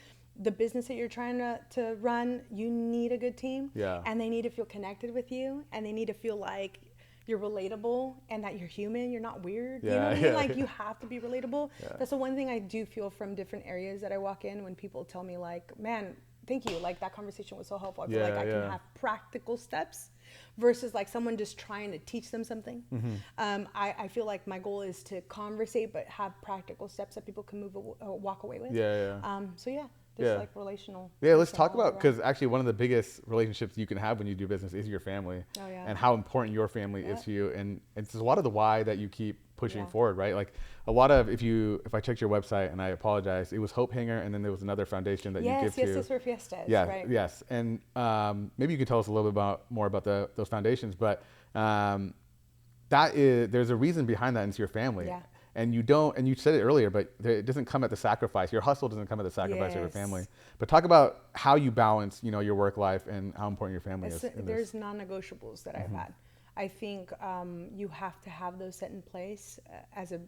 the business that you're trying to run, you need a good team. And they need to feel connected with you, and they need to feel like you're relatable and that you're human. You're not weird. You know what I mean? Like you have to be relatable. That's the one thing I do feel from different areas that I walk in when people tell me like, man, thank you. Like that conversation was so helpful. I feel like I can have practical steps versus like someone just trying to teach them something. I feel like my goal is to conversate, but have practical steps that people can walk away with. Like relational. Let's talk about, because actually one of the biggest relationships you can have when you do business is your family, and how important your family is to you. And it's a lot of the why that you keep pushing forward, right? Like a lot of, if I checked your website, and I apologize, it was Hope Hanger, and then there was another foundation that you give to. Yes, for Fiestas. Yes. And maybe you could tell us a little bit more about those foundations, but there's a reason behind that, and it's your family. And you said it earlier, but it doesn't come at the sacrifice. Your hustle doesn't come at the sacrifice of your family. But talk about how you balance, your work life and how important your family is. There's non-negotiables that I've had. I think you have to have those set in place as a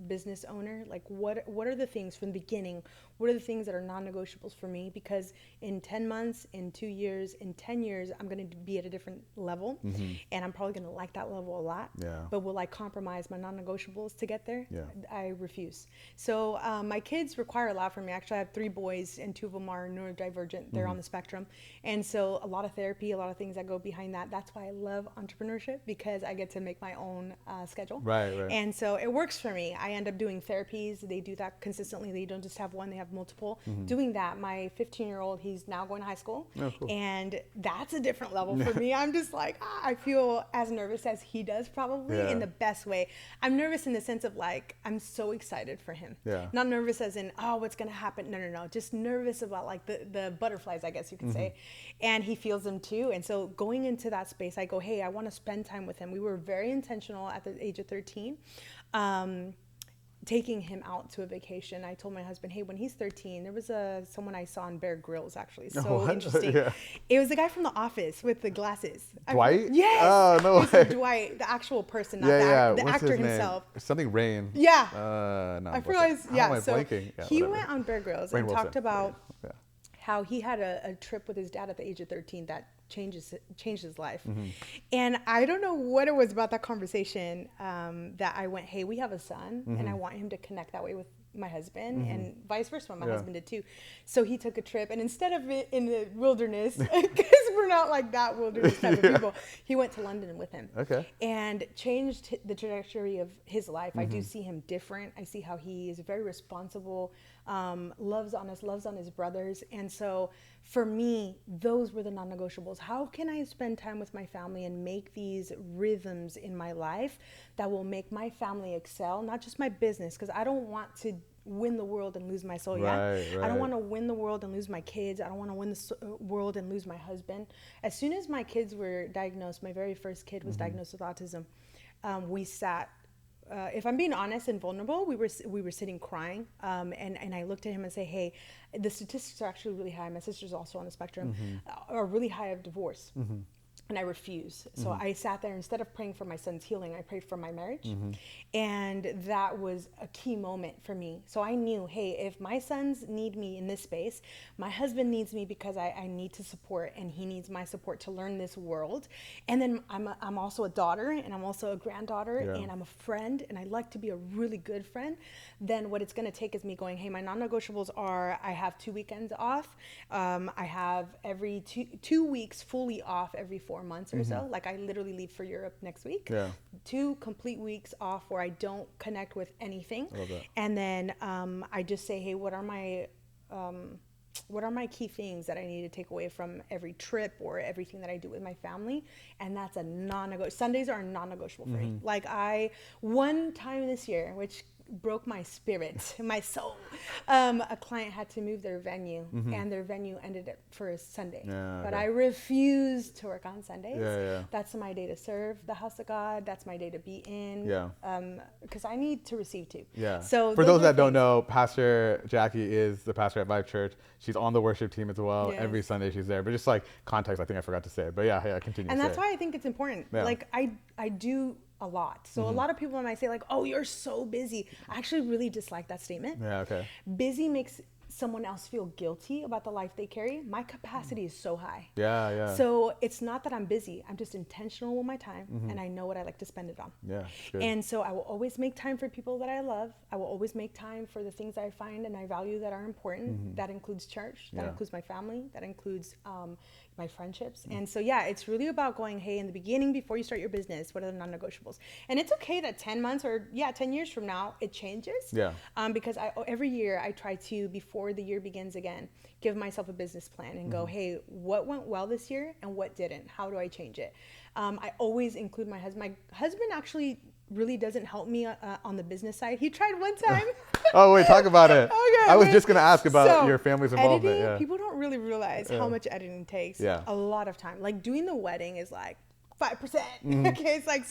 business owner. Like what are the things from the beginning? What are the things that are non-negotiables for me? Because in 10 months, in 2 years, in 10 years, I'm going to be at a different level, and I'm probably going to like that level a lot. But will I compromise my non-negotiables to get there? I refuse. So my kids require a lot from me. Actually, I have 3 boys, and 2 of them are neurodivergent. They're on the spectrum. And so a lot of therapy, a lot of things that go behind that. That's why I love entrepreneurship, because I get to make my own schedule. Right. And so it works for me. I end up doing therapies. They do that consistently. They don't just have one, they have multiple. Doing that, my 15-year-old, he's now going to high school. Cool. And that's a different level for me. I'm just like, I feel as nervous as he does, probably in the best way. I'm nervous in the sense of like, I'm so excited for him. Not nervous as in, oh, what's going to happen? No. Just nervous about like the butterflies, I guess you could say. And he feels them too. And so going into that space, I go, hey, I want to spend time with him. We were very intentional at the age of 13. Taking him out to a vacation. I told my husband, hey, when he's 13, there was someone I saw on Bear Grylls, actually. So interesting. It was the guy from The Office with the glasses. Dwight? Yes. Oh, no way. Dwight, the actual person, not the actor himself. Something Rain. Yeah. No, I realized, so he whatever. went on Bear Grylls and talked about how he had a trip with his dad at the age of 13 that changed his life. And I don't know what it was about that conversation that I went, hey, we have a son, and I want him to connect that way with my husband, and vice versa. My husband did too. So he took a trip, and instead of it in the wilderness, because we're not like that wilderness type of people, he went to London with him. Okay. And changed the trajectory of his life. I do see him different. I see how he is very responsible, loves on us, loves on his brothers. And so for me, those were the non-negotiables. How can I spend time with my family and make these rhythms in my life that will make my family excel, not just my business, because I don't want to win the world and lose my soul. Right. I don't want to win the world and lose my kids. I don't want to win the world and lose my husband. As soon as my kids were diagnosed, my very first kid was diagnosed with autism. We sat, if I'm being honest and vulnerable, we were sitting crying, and I looked at him and say, hey, the statistics are actually really high. My sister's also on the spectrum, are really high of divorce. And I refused. So I sat there, instead of praying for my son's healing, I prayed for my marriage. And that was a key moment for me. So I knew, hey, if my sons need me in this space, my husband needs me because I need to support, and he needs my support to learn this world. And then I'm also a daughter, and I'm also a granddaughter, and I'm a friend, and I like to be a really good friend. Then what it's going to take is me going, hey, my non-negotiables are, I have 2 weekends off. I have every 2 weeks fully off every 4 months or so. Like I literally leave for Europe next week. 2 complete weeks off where I don't connect with anything. I love that. And then I just say, hey, what are my key things that I need to take away from every trip or everything that I do with my family? And that's a non-negotiable. Sundays are non-negotiable for me. Like one time this year, which broke my spirit, my soul. A client had to move their venue, and their venue ended up for a Sunday. But I refused to work on Sundays. That's my day to serve the house of God. That's my day to be in. Because I need to receive too. So for those that don't know, Pastor Jackie is the pastor at Vibe Church. She's on the worship team as well. Every Sunday she's there. But just like context, I think I forgot to say it. But yeah, continue. And that's why I think it's important. Like I do a lot. So a lot of people might say like, oh, you're so busy. I actually really dislike that statement. Busy makes someone else feel guilty about the life they carry. My capacity is so high. So it's not that I'm busy. I'm just intentional with my time, and I know what I like to spend it on. And so I will always make time for people that I love. I will always make time for the things I find and I value that are important. That includes church. That includes my family. That includes my friendships. And so, it's really about going, hey, in the beginning, before you start your business, what are the non-negotiables? And it's okay that 10 months or 10 years from now, it changes. Because every year I try to, before the year begins again, give myself a business plan and go, hey, what went well this year and what didn't? How do I change it? I always include my husband. My husband actually really doesn't help me on the business side. He tried one time. Oh, wait, talk about it. I was just going to ask about your family's involvement. Editing, people don't really realize how much editing takes. A lot of time. Like doing the wedding is like 5%. Okay, it's like,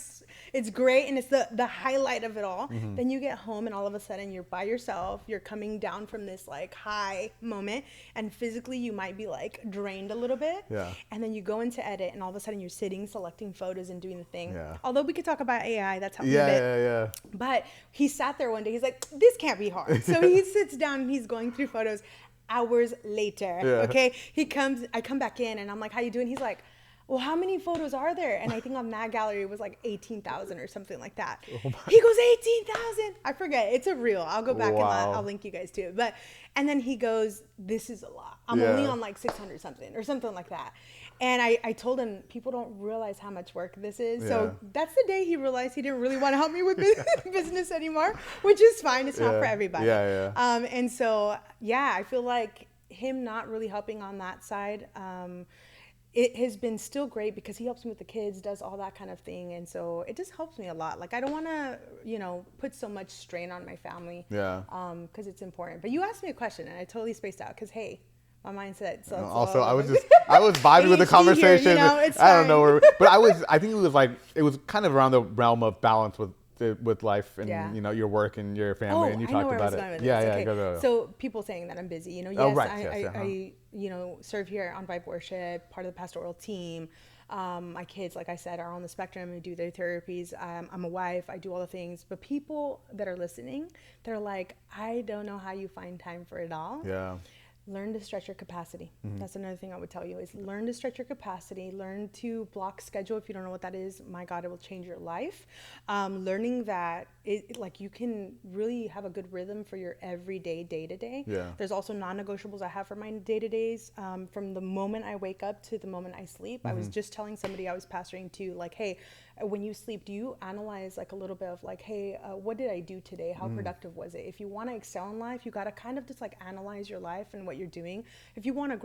it's great, and it's the highlight of it all. Then you get home, and all of a sudden you're by yourself. You're coming down from this like high moment, and physically you might be like drained a little bit. And then you go into edit, and all of a sudden you're sitting, selecting photos, and doing the thing. Although we could talk about AI, that's how we did it. But he sat there one day. He's like, this can't be hard. So he sits down and he's going through photos. Hours later, okay, I come back in, and I'm like, how you doing? He's like, well, how many photos are there? And I think on that gallery it was like 18,000 or something like that. He goes, 18,000. I forget. It's a reel. I'll go back and I'll link you guys to it. And then he goes, this is a lot. I'm only on like 600 something or something like that. And I told him, people don't realize how much work this is. So that's the day he realized he didn't really want to help me with business anymore, which is fine. It's not for everybody. And so, I feel like him not really helping on that side, it has been still great because he helps me with the kids, does all that kind of thing. And so it just helps me a lot. Like, I don't want to, put so much strain on my family. Because it's important. But you asked me a question and I totally spaced out because, hey, my mindset. So also, I was vibing with the conversation. Here, it's I don't know but I think it was kind of around the realm of balance with life and your work and your family, and you talked about it. Okay. So people saying that I'm busy, yes, I serve here on Vibe Worship, part of the pastoral team. My kids, like I said, are on the spectrum and do their therapies. I'm a wife. I do all the things. But people that are listening, they're like, I don't know how you find time for it all. Learn to stretch your capacity. That's another thing I would tell you is learn to stretch your capacity, learn to block schedule. If you don't know what that is, my God, it will change your life. Learning that like you can really have a good rhythm for your everyday, day to day. There's also non-negotiables I have for my day to days. From the moment I wake up to the moment I sleep. I was just telling somebody I was pastoring to, like, hey, when you sleep, do you analyze like a little bit of like, hey, what did I do today? How productive was it? If you want to excel in life, you got to kind of just like analyze your life and what you're doing. If you want to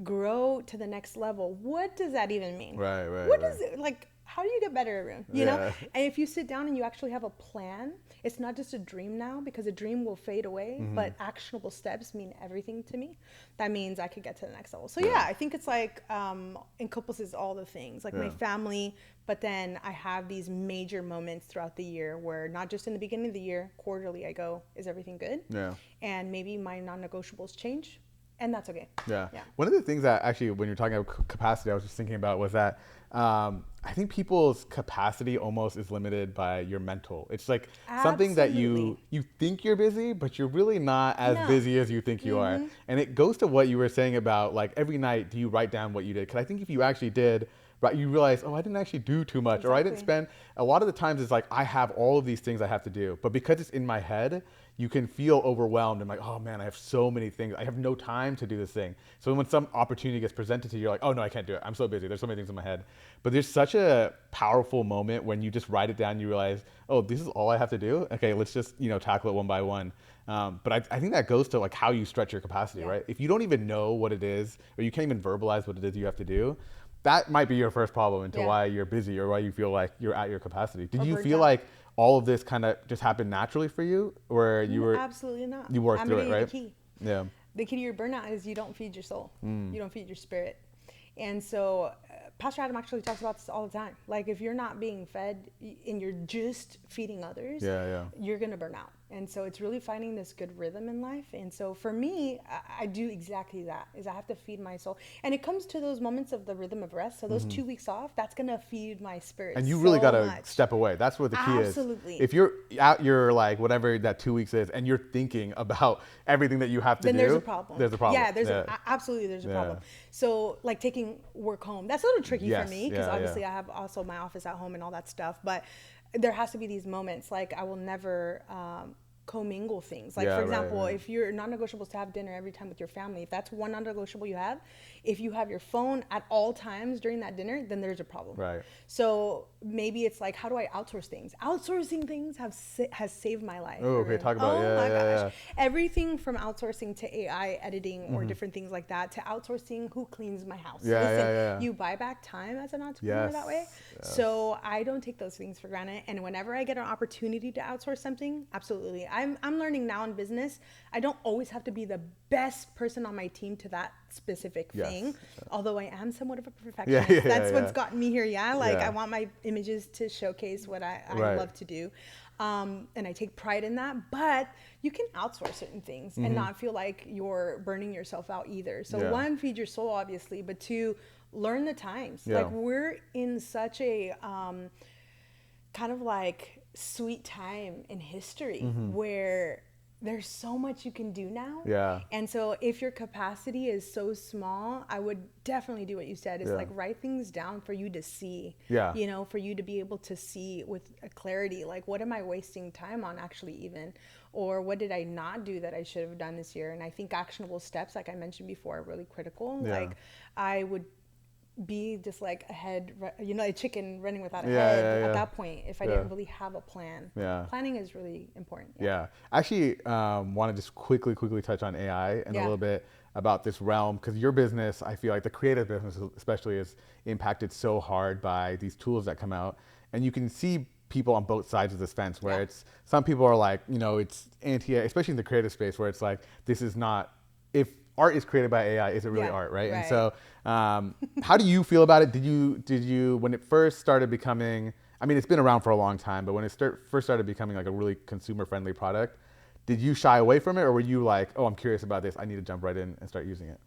grow to the next level, what does that even mean? What does it like? How do you get better at room? You know? And if you sit down and you actually have a plan, it's not just a dream now, because a dream will fade away, but actionable steps mean everything to me. That means I could get to the next level. So yeah, I think it's like encompasses all the things, like my family, but then I have these major moments throughout the year where not just in the beginning of the year, quarterly, I go, is everything good? And maybe my non-negotiables change. And that's okay. One of the things that actually, when you're talking about capacity, I was just thinking about was that I think people's capacity almost is limited by your mental. It's like something that you think you're busy, but you're really not as busy as you think you are. And it goes to what you were saying about like every night, do you write down what you did? Because I think if you actually did, right, you realize, oh, I didn't actually do too much, or I didn't spend. A lot of the times it's like I have all of these things I have to do, but because it's in my head, you can feel overwhelmed and like, oh man, I have so many things. I have no time to do this thing. So when some opportunity gets presented to you, you're like, oh no, I can't do it. I'm so busy. There's so many things in my head. But there's such a powerful moment when you just write it down and you realize, oh, this is all I have to do. Okay, let's just, tackle it one by one. But I think that goes to like how you stretch your capacity, right? If you don't even know what it is, or you can't even verbalize what it is you have to do, that might be your first problem into why you're busy or why you feel like you're at your capacity. Did you feel like all of this kind of just happened naturally for you, or you were absolutely not? You worked through it, right? The key. Yeah. The key to your burnout is you don't feed your soul. You don't feed your spirit. And so Pastor Adam actually talks about this all the time. Like if you're not being fed and you're just feeding others, you're going to burn out. And so it's really finding this good rhythm in life. And so for me, I do exactly that, is I have to feed my soul. And it comes to those moments of the rhythm of rest. So those 2 weeks off, that's going to feed my spirit. And you really got to step away. That's what the key is. Absolutely. If you're out your like whatever that 2 weeks is and you're thinking about everything that you have to do, there's a problem. There's a problem. Yeah, absolutely there's a problem. So like taking work home, that's a little tricky for me because obviously I have also my office at home and all that stuff. But there has to be these moments. Like I will never commingle things. Like for example, if you're non-negotiables to have dinner every time with your family, if that's one non-negotiable you have, if you have your phone at all times during that dinner, then there's a problem. Right. So maybe it's like, how do I outsource things? Outsourcing things has saved my life. Oh, okay. Talk about my gosh. Everything from outsourcing to AI editing or different things like that to outsourcing who cleans my house. You buy back time as an entrepreneur that way. So I don't take those things for granted. And whenever I get an opportunity to outsource something, absolutely. I'm learning now in business, I don't always have to be the best person on my team to that specific thing. Although I am somewhat of a perfectionist. That's what's gotten me here. I want my images to showcase what I love to do. And I take pride in that, but you can outsource certain things and not feel like you're burning yourself out either. So one, feed your soul, obviously, but two, learn the times. Like we're in such a kind of like sweet time in history where there's so much you can do now. And so if your capacity is so small, I would definitely do what you said, is like write things down for you to see, for you to be able to see with a clarity, like what am I wasting time on actually even, or what did I not do that I should have done this year? And I think actionable steps, like I mentioned before, are really critical. Like I would be just like a chicken running without a head at that point if I didn't really have a plan. Planning is really important. Actually, want to just quickly touch on AI and a little bit about this realm, because your business, I feel like the creative business especially, is impacted so hard by these tools that come out, and you can see people on both sides of this fence where it's some people are like, it's anti, especially in the creative space, where it's like, this is not, if art is created by AI, is it really art, right? And so how do you feel about it? Did you when it first started becoming, I mean, it's been around for a long time, but when it first started becoming like a really consumer friendly product, did you shy away from it, or were you like, oh, I'm curious about this, I need to jump right in and start using it?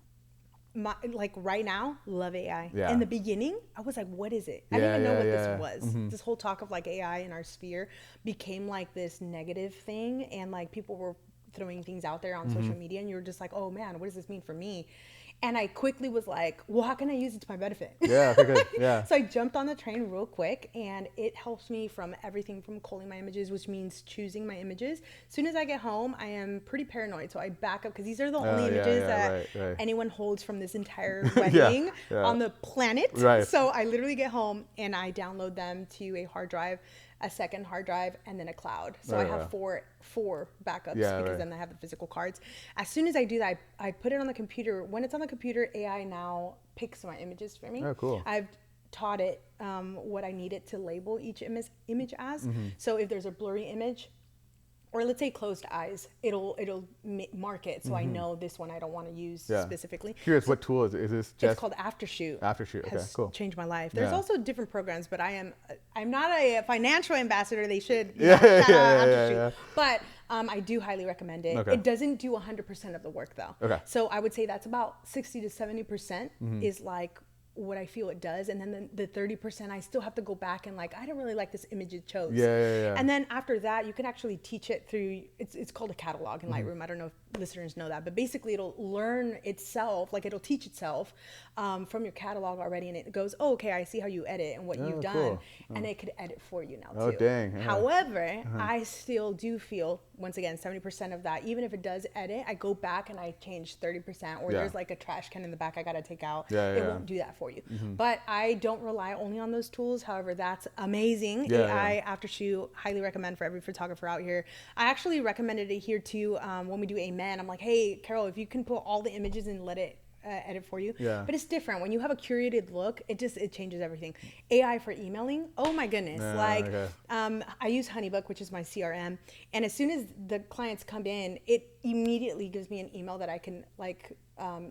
Like right now, love AI. In the beginning, I was like, what is it? I didn't even know what this was. This whole talk of like AI in our sphere became like this negative thing, and like people were throwing things out there on social media, and you're just like, oh man, what does this mean for me? And I quickly was like, well, how can I use it to my benefit? Yeah, okay, good. Yeah. So I jumped on the train real quick, and it helps me from everything from culling my images, which means choosing my images. As soon as I get home, I am pretty paranoid. So I back up because these are the only images that anyone holds from this entire wedding on the planet. Right. So I literally get home and I download them to a hard drive, a second hard drive, and then a cloud. So I have four backups because then I have the physical cards. As soon as I do that, I put it on the computer. When it's on the computer, AI now picks my images for me. Oh, cool. I've taught it what I need it to label each image as. So if there's a blurry image, or let's say closed eyes, it'll mark it so I know this one I don't want to use specifically. Curious, what tool is it? Is this just... It's called Aftershoot. Aftershoot, okay, cool. Changed my life. There's also different programs, but I'm not a financial ambassador. They should Aftershoot. But I do highly recommend it. Okay. It doesn't do 100% of the work though. Okay. So I would say that's about 60 to 70% is like what I feel it does, and then the 30% I still have to go back and like, I don't really like this image it chose. And then after that, you can actually teach it through, it's called a catalog in Lightroom. I don't know if listeners know that, but basically it'll learn itself, like it'll teach itself from your catalog already, and it goes, oh, okay, I see how you edit and what you've done, and it could edit for you now too. Oh, dang. However, I still do feel, once again, 70% of that, even if it does edit, I go back and I change 30%, or there's like a trash can in the back I gotta take out. It won't do that for you. But I don't rely only on those tools. However, that's amazing. AI Aftershoot, highly recommend for every photographer out here. I actually recommended it here too when we do Amen. I'm like, hey, Carol, if you can put all the images and let it edit for you. But it's different when you have a curated look. It changes everything. AI for emailing, oh my goodness. I use Honeybook, which is my CRM, and as soon as the clients come in, it immediately gives me an email that I can like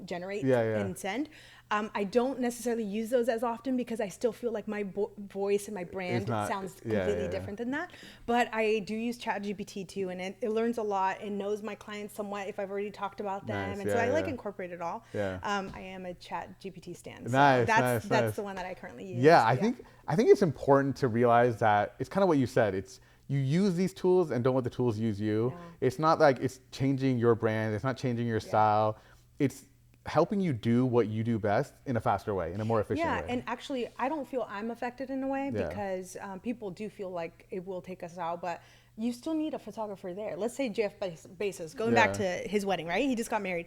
generate and send. I don't necessarily use those as often because I still feel like my voice and my brand sounds completely different than that. But I do use ChatGPT too, and it learns a lot and knows my clients somewhat if I've already talked about them. And so I like incorporate it all. I am a ChatGPT stan. So that's the one that I currently use. I think it's important to realize that it's kind of what you said. It's you use these tools and don't let the tools use you. It's not like it's changing your brand. It's not changing your style. It's helping you do what you do best in a faster way, in a more efficient way. And actually, I don't feel I'm affected in a way because people do feel like it will take us out, but you still need a photographer there. Let's say Jeff Bezos, going back to his wedding, right? He just got married.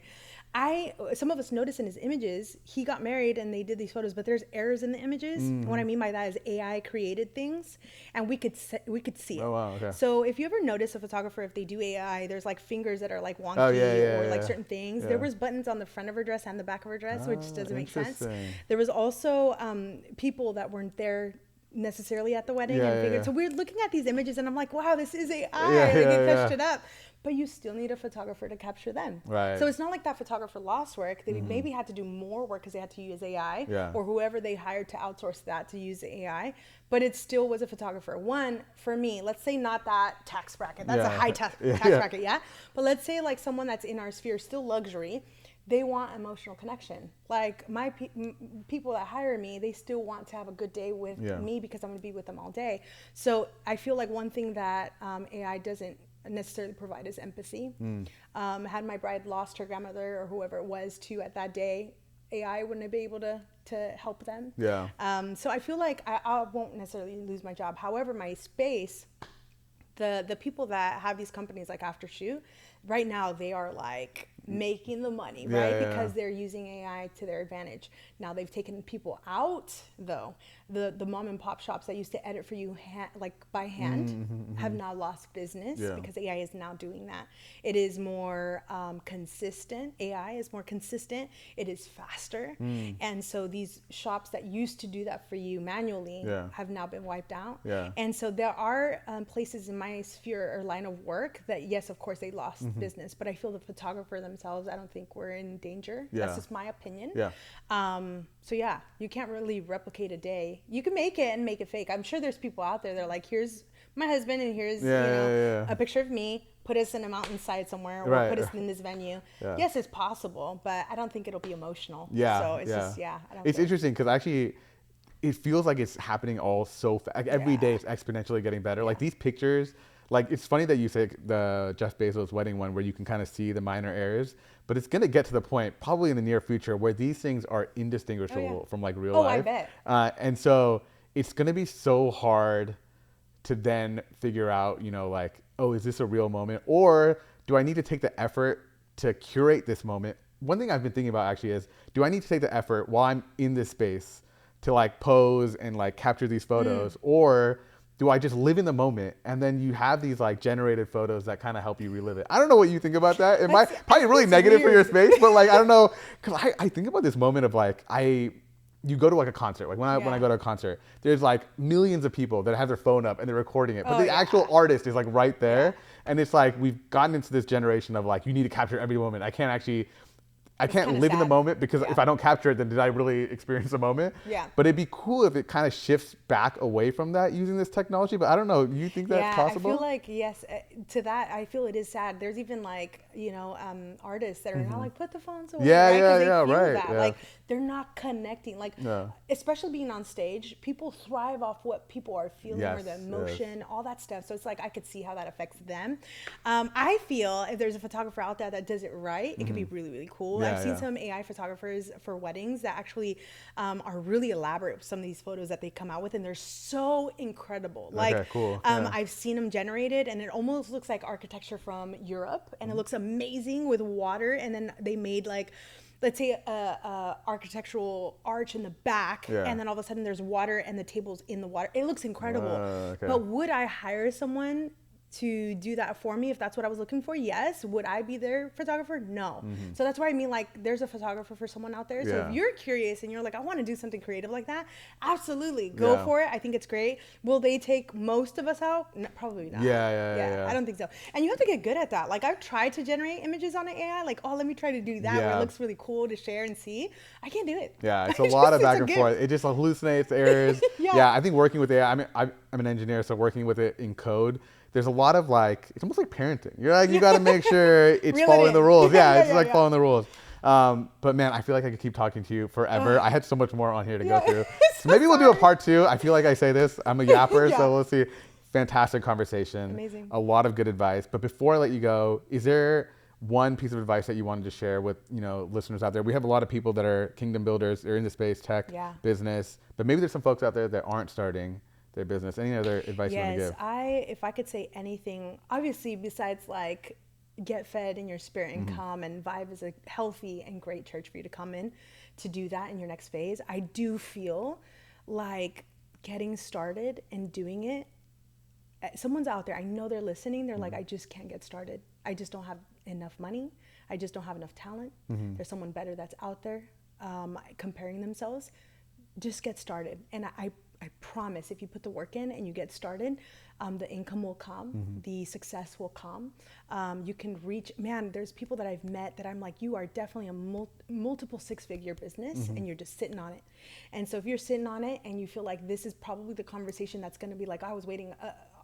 Some of us noticed in his images, he got married and they did these photos, but there's errors in the images. What I mean by that is AI created things, and we could see it. Oh, wow, okay. So if you ever notice a photographer, if they do AI, there's like fingers that are like wonky or like certain things. There was buttons on the front of her dress and the back of her dress, which doesn't make sense. There was also people that weren't there necessarily at the wedding and figured. So we're looking at these images and I'm like, wow, this is AI. They touched it up. But you still need a photographer to capture them. So it's not like that photographer lost work. They maybe had to do more work because they had to use AI or whoever they hired to outsource that to use AI. But it still was a photographer. One, for me, let's say not that tax bracket. That's a high tax bracket, But let's say like someone that's in our sphere, still luxury. They want emotional connection. Like my people that hire me, they still want to have a good day with me because I'm going to be with them all day. So I feel like one thing that AI doesn't necessarily provide is empathy. Had my bride lost her grandmother or whoever it was to at that day, AI wouldn't be able to help them. So I feel like I won't necessarily lose my job. However, my space, the people that have these companies like Aftershoot, right now they are like making the money, right? Because they're using AI to their advantage. Now they've taken people out though. The mom and pop shops that used to edit for you like by hand have now lost business because AI is now doing that. It is more consistent. AI is more consistent. It is faster. And so these shops that used to do that for you manually have now been wiped out. And so there are places in my sphere or line of work that, yes, of course they lost business, but I feel the photographer themselves, I don't think we're in danger. That's just my opinion. So yeah, you can't really replicate a day. You can make it and make it fake. I'm sure there's people out there that are like, here's my husband and here's a picture of me. Put us in a mountainside somewhere or put us in this venue. Yes, it's possible, but I don't think it'll be emotional. So it's just, I don't It's think. interesting because actually it feels like it's happening all so fast. Like every day it's exponentially getting better. Like these pictures, like it's funny that you say the Jeff Bezos wedding one where you can kind of see the minor errors, but it's going to get to the point probably in the near future where these things are indistinguishable from like real life. I bet. And so it's going to be so hard to then figure out, you know, like, oh, is this a real moment? Or do I need to take the effort to curate this moment? One thing I've been thinking about actually is, do I need to take the effort while I'm in this space to like pose and like capture these photos? Or do I just live in the moment and then you have these like generated photos that kind of help you relive it? I don't know what you think about that. It might probably really negative for your space, but like, I don't know. Cause I think about this moment of like, you go to like a concert, like when I go to a concert, there's like millions of people that have their phone up and they're recording it, but the actual artist is like right there. And it's like, we've gotten into this generation of like, you need to capture every moment. I can't live in the moment because if I don't capture it, then did I really experience the moment? Yeah. But it'd be cool if it kind of shifts back away from that using this technology. But I don't know. You think that's possible? I feel like, yes, to that, I feel it is sad. There's even like, you know, artists that are now like, put the phones away. Right. Like, they're not connecting. Like, especially being on stage, people thrive off what people are feeling or the emotion, all that stuff. So it's like, I could see how that affects them. I feel if there's a photographer out there that does it right, it could be really, really cool. I've seen some AI photographers for weddings that actually are really elaborate with some of these photos that they come out with, and they're so incredible. Like, cool. I've seen them generated, and it almost looks like architecture from Europe, and it looks amazing with water. And then they made like, let's say a architectural arch in the back, and then all of a sudden there's water and the table's in the water. It looks incredible. But would I hire someone to do that for me if that's what I was looking for? Yes. Would I be their photographer? No. So that's why I mean, like, there's a photographer for someone out there. So if you're curious and you're like, I want to do something creative like that, absolutely go for it. I think it's great. Will they take most of us out? No, probably not. I don't think so. And you have to get good at that. Like, I've tried to generate images on an AI, like, oh, let me try to do that where it looks really cool to share and see. I can't do it. It's a lot of back and forth. It just hallucinates errors. I think working with AI, I'm an engineer, so working with it in code, there's a lot of like, it's almost like parenting. You're like, you got to make sure it's following the rules. It's like following the rules. But man, I feel like I could keep talking to you forever. I had so much more on here to go through. So maybe we'll do a part 2. I feel like I say this, I'm a yapper, so we'll see. Fantastic conversation. Amazing. A lot of good advice. But before I let you go, is there one piece of advice that you wanted to share with, you know, listeners out there? We have a lot of people that are kingdom builders. They're in the space, tech, business, but maybe there's some folks out there that aren't starting their business. Any other advice you want to give? If I could say anything, obviously besides like get fed in your spirit and come, and Vibe is a healthy and great church for you to come in to do that in your next phase. I do feel like getting started and doing it, someone's out there, I know they're listening, they're like, I just can't get started. I just don't have enough money. I just don't have enough talent. There's someone better that's out there comparing themselves. Just get started. And I promise, if you put the work in and you get started, the income will come, the success will come. You can reach, man, there's people that I've met that I'm like, you are definitely a multiple 6-figure business and you're just sitting on it. And so if you're sitting on it and you feel like this is probably the conversation that's going to be like, I was waiting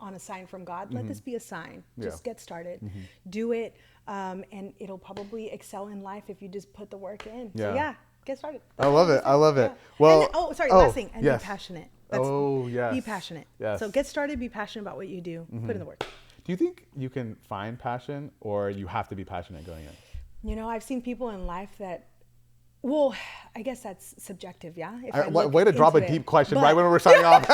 on a sign from God, let this be a sign. Just get started, do it. And it'll probably excel in life if you just put the work in. So get started. I love it. Well, last thing, and be passionate. Be passionate. So get started, be passionate about what you do, put in the work. Do you think you can find passion, or you have to be passionate going in? You know, I've seen people in life that, well, I guess that's subjective, way to drop a deep question right when we're signing off.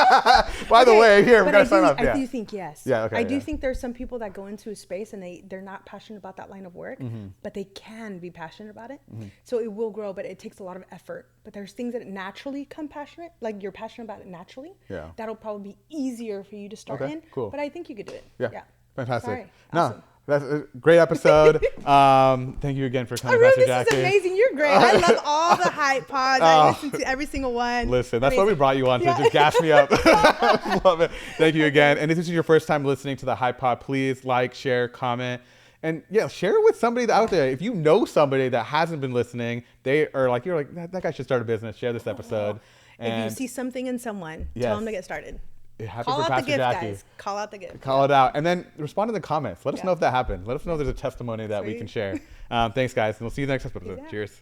By the way, here, we got to sign off. I do think yes. I do think there's some people that go into a space and they're not passionate about that line of work, but they can be passionate about it. So it will grow, but it takes a lot of effort. But there's things that naturally come passionate, like you're passionate about it naturally. That'll probably be easier for you to start in. Cool. But I think you could do it. Yeah. Fantastic. Sorry. No. Awesome. That's a great episode. Thank you again for coming, Pastor Jackie. This is amazing. You're great. I love all the hype pods. I listen to every single one. Listen, that's why we brought you on, to just gas me up. Love it. Thank you again. And if this is your first time listening to the Hype Pod, please like, share, comment. And share it with somebody out there. If you know somebody that hasn't been listening, they are like, you're like, that guy should start a business. Share this episode. And if you see something in someone, tell them to get started. Call out the gift, guys. Call out the gift. Call it out. And then respond in the comments. Let us know if that happened. Let us know if there's a testimony that we can share. Thanks, guys. And we'll see you next episode. Cheers.